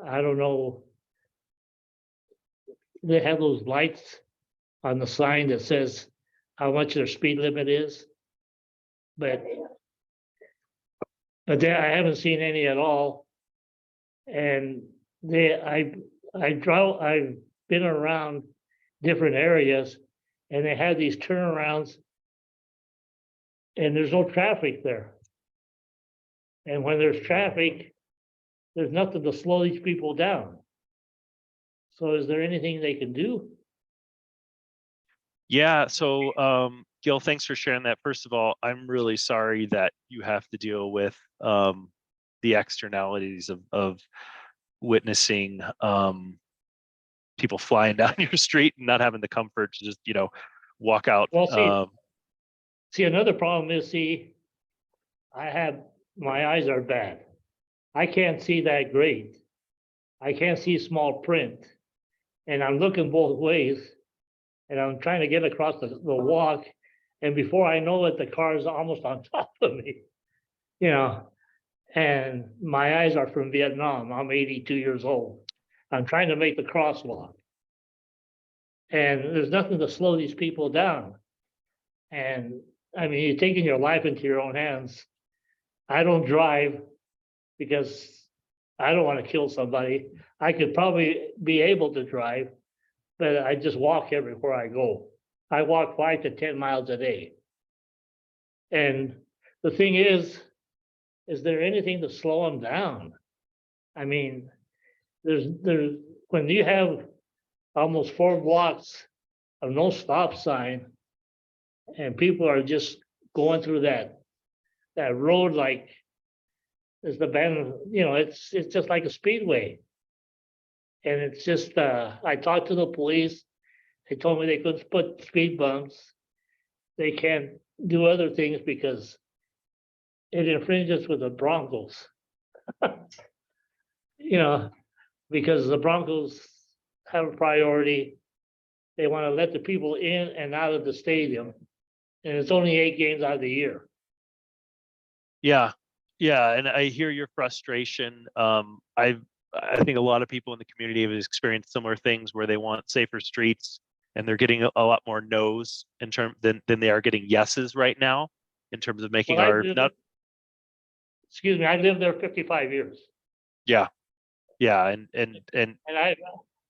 I don't know. They have those lights on the sign that says how much their speed limit is. But I haven't seen any at all. And I've been around different areas, and they had these turnarounds And there's no traffic there. And when there's traffic, there's nothing to slow these people down. So is there anything they can do? Yeah, so Gil, thanks for sharing that. First of all, I'm really sorry that you have to deal with the externalities of witnessing people flying down your street and not having the comfort to just, walk out. Well, see, another problem is, my eyes are bad. I can't see that great. I can't see small print. And I'm looking both ways. And I'm trying to get across the walk. And before I know it, the car is almost on top of me. And my eyes are from Vietnam. I'm 82 years old. I'm trying to make the crosswalk. And there's nothing to slow these people down. And I mean, you're taking your life into your own hands. I don't drive because I don't want to kill somebody. I could probably be able to drive, but I just walk everywhere I go. I walk 5 to 10 miles a day. And the thing is there anything to slow them down? I mean, there's when you have almost 4 blocks of no stop sign and people are just going through that road like it's the band, it's just like a speedway. And it's just, I talked to the police. They told me they couldn't put speed bumps. They can't do other things because it infringes with the Broncos. Because the Broncos have a priority. They want to let the people in and out of the stadium. And it's only 8 games out of the year. Yeah, and I hear your frustration. I think a lot of people in the community have experienced similar things where they want safer streets and they're getting a lot more no's than they are getting yeses right now in terms of making Excuse me, I lived there 55 years. Yeah, and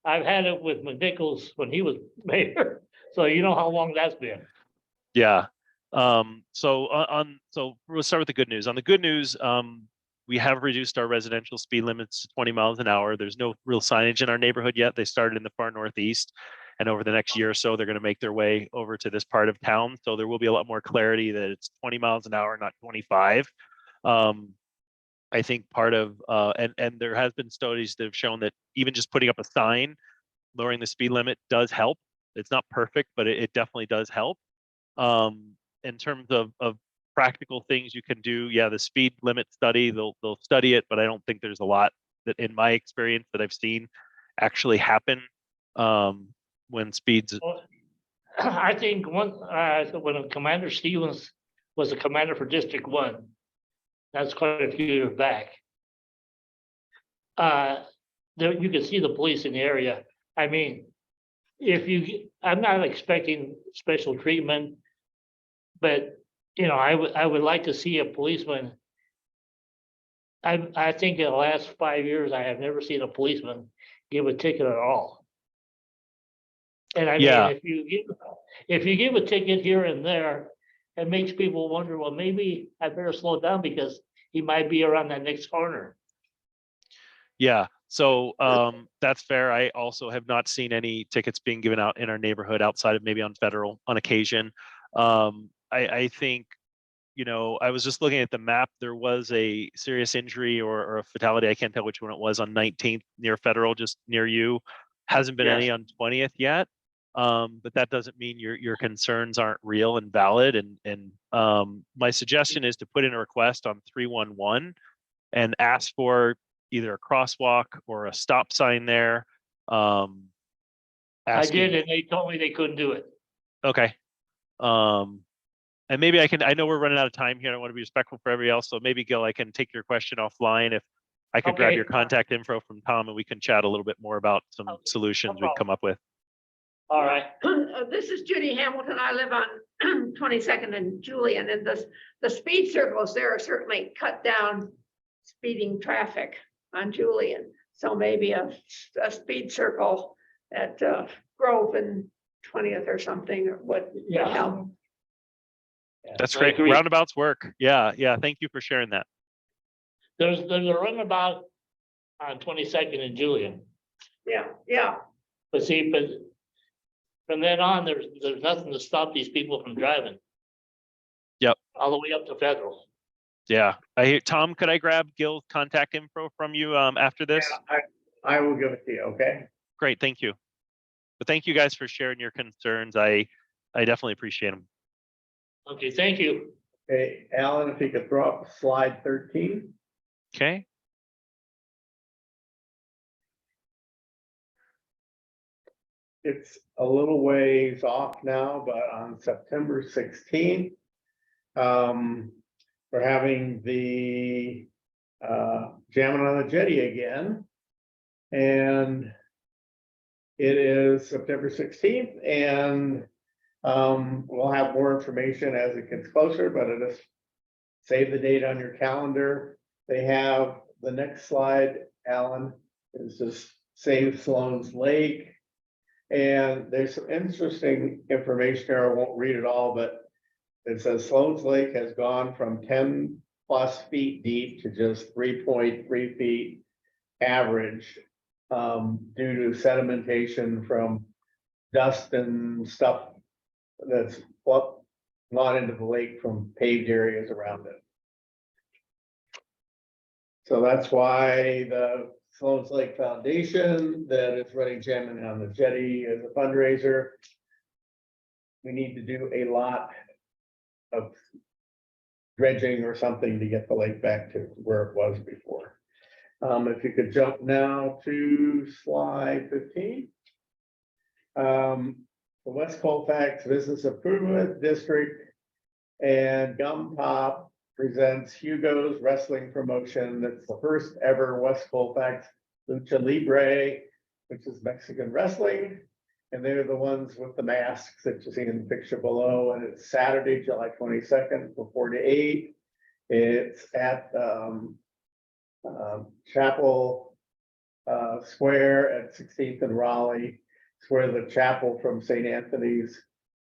I've had it with McNichols when he was mayor, so you know how long that's been. Yeah. So we'll start with the good news. On the good news, we have reduced our residential speed limits to 20 miles an hour. There's no real signage in our neighborhood yet. They started in the far northeast, and over the next year or so, they're going to make their way over to this part of town. So there will be a lot more clarity that it's 20 miles an hour, not 25. I think part of and there has been studies that have shown that even just putting up a sign, lowering the speed limit does help. It's not perfect, but it definitely does help. In terms of practical things you can do, the speed limit study, they'll study it, but I don't think there's a lot that, in my experience, that I've seen actually happen when speeds. I think when Commander Stevens was a commander for District 1, that's quite a few years back. There you can see the police in the area. I mean, I'm not expecting special treatment, but I would like to see a policeman. I think in the last 5 years, I have never seen a policeman give a ticket at all. And I mean, if you give a ticket here and there, it makes people wonder, well, maybe I better slow down because he might be around that next corner. Yeah, so that's fair. I also have not seen any tickets being given out in our neighborhood outside of maybe on Federal on occasion. I think, I was just looking at the map. There was a serious injury or a fatality. I can't tell which one it was on 19th near Federal, just near you. Hasn't been any on 20th yet. But that doesn't mean your concerns aren't real and valid. And my suggestion is to put in a request on 311 and ask for either a crosswalk or a stop sign there. I did, and they told me they couldn't do it. Okay. And maybe I know we're running out of time here. I want to be respectful for everybody else. So maybe, Gil, I can take your question offline. If I could grab your contact info from Tom and we can chat a little bit more about some solutions we've come up with. All right. This is Judy Hamilton. I live on 22nd and Julian, and the speed circles there are certainly cut down speeding traffic on Julian. So maybe a speed circle at Grove and 20th or something would help. That's I great. agree. Roundabouts work. Yeah, yeah. Thank you for sharing that. There's a runabout on 22nd in Julian, Yeah, yeah. but see, but from then on, there's nothing to stop these people from driving. Yep. All the way up to Federal. Yeah. I hear Tom, could I grab Gil's contact info from you after this? Yeah, I will give it to you, okay? Great, thank you. But thank you guys for sharing your concerns. I definitely appreciate them. Okay, thank you. Okay, Alan, if you could throw up slide 13. Okay. It's a little ways off now, but on September 16th, we're having the Jamming on the Jetty again. And it is September 16th, and we'll have more information as it gets closer, but it is save the date on your calendar. They have the next slide, Alan, is just Save Sloan's Lake. And there's some interesting information here. I won't read it all, but it says Sloan's Lake has gone from 10+ feet deep to just 3.3 feet average due to sedimentation from dust and stuff that's gone into the lake from paved areas around it. So that's why the Sloan's Lake Foundation that is running Jamming on the Jetty as a fundraiser. We need to do a lot of dredging or something to get the lake back to where it was before. If you could jump now to slide 15. The West Colfax Business Improvement District and Gum Pop presents Hugo's Wrestling Promotion. That's the first ever West Colfax Lucha Libre, which is Mexican wrestling. And they're the ones with the masks that you see in the picture below. And it's Saturday, July 22nd from 4 to 8. It's at Chapel Square at 16th and Raleigh. It's where the chapel from St. Anthony's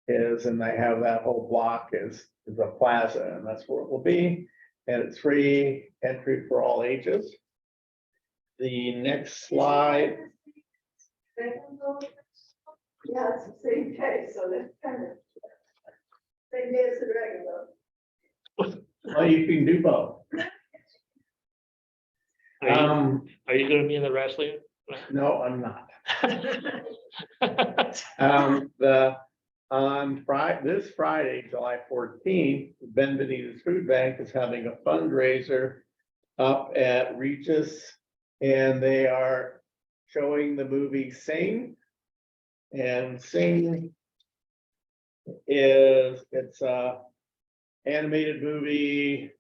is, and they have that whole block is a plaza, and that's where it will be. And it's free entry for all ages. The next slide. Yeah, it's the same day, so that's kind of same day as the Dragon Boat. Well, you can do both. Are you gonna be in the wrestling? No, I'm not. This Friday, July 14th, Benvenida's Food Bank is having a fundraiser up at Regis, and they are showing the movie Sing. And Sing it's a animated movie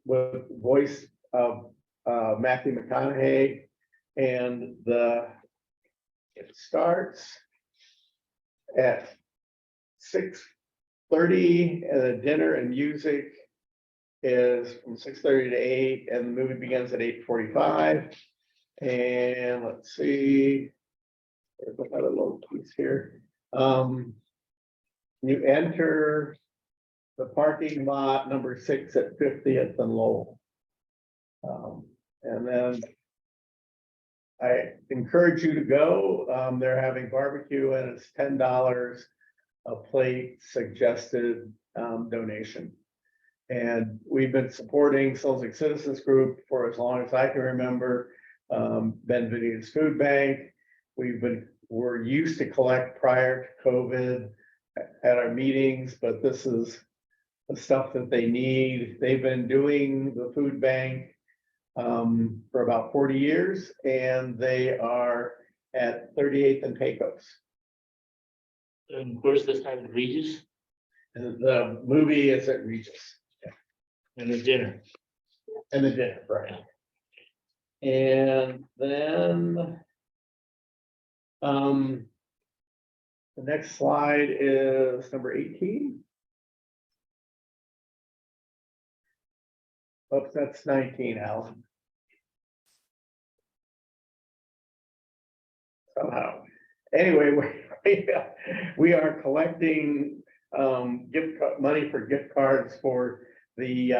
with voice of Matthew McConaughey, and it starts at 6:30, and the dinner and music is from 6:30 to 8, and the movie begins at 8:45. And let's see, there's another little piece here. You enter the parking lot number 6 at 50th and Lowell. And then I encourage you to go. They're having barbecue, and it's $10 a plate suggested donation. And we've been supporting Solzig Citizens Group for as long as I can remember. Benvenida's Food Bank. We're used to collect prior to COVID at our meetings, but this is the stuff that they need. They've been doing the food bank for about 40 years, and they are at 38th and Pecos. And where's this time, Regis? And the movie is at Regis. And the dinner. And the dinner, right. And then the next slide is number 18. Oops, that's 19, Alan. Somehow. Anyway, we are collecting money for gift cards for the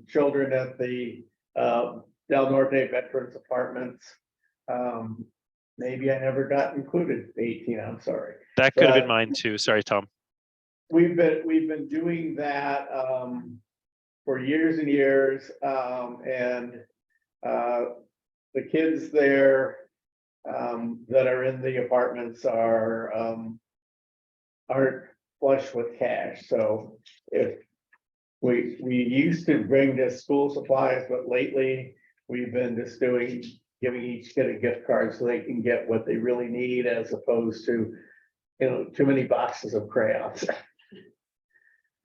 children at the Del Norte Veterans Apartments. Maybe I never got included 18, I'm sorry. That could have been But mine too. Sorry, Tom. we've been doing that for years and years, and the kids there that are in the apartments aren't flush with cash. So if we used to bring just school supplies, but lately we've been just giving each kid a gift card so they can get what they really need, as opposed to, too many boxes of crayons.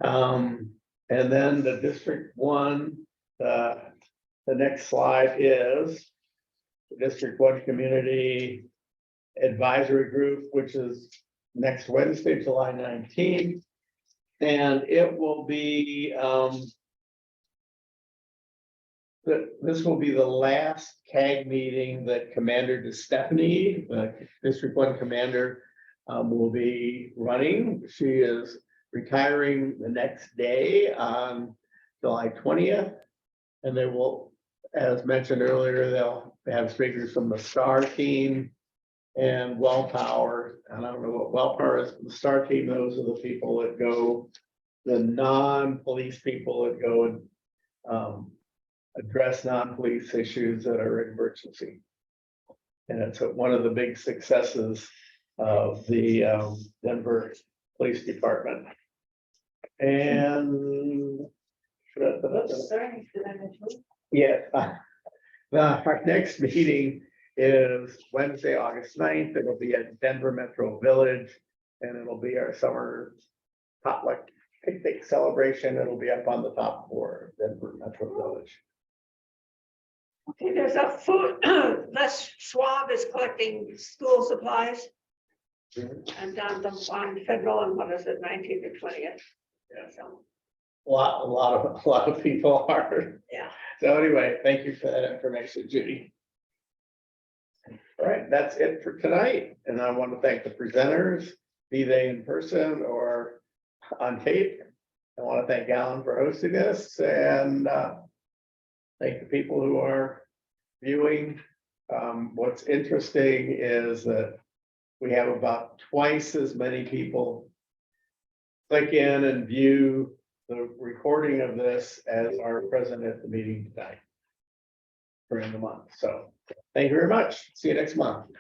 And then the District 1, the next slide is the District 1 Community Advisory Group, which is next Wednesday, July 19th. And it will be, this will be the last CAG meeting that Commander DeStefani, the District 1 Commander, will be running. She is retiring the next day on July 20th. And they will, as mentioned earlier, they'll have speakers from the STAR team and Well Power. And I don't know what Well Power is. The STAR team, those are the people that go, the non-police people that go and address non-police issues that are an emergency. And it's one of the big successes of the Denver Police Department. And yeah, our next meeting is Wednesday, August 9th. It'll be at Denver Metro Village, and it'll be our summer potluck picnic celebration. It'll be up on the top floor of Denver Metro Village. Okay, there's a food, Les Schwab is collecting school supplies. And on Federal, and what is it, 19th or 20th? Yeah, so. A lot of people are. Yeah. So anyway, thank you for that information, Judy. All right, that's it for tonight. And I want to thank the presenters, be they in person or on tape. I want to thank Alan for hosting this, and thank the people who are viewing. What's interesting is that we have about twice as many people click in and view the recording of this as are present at the meeting tonight during the month. So thank you very much. See you next month.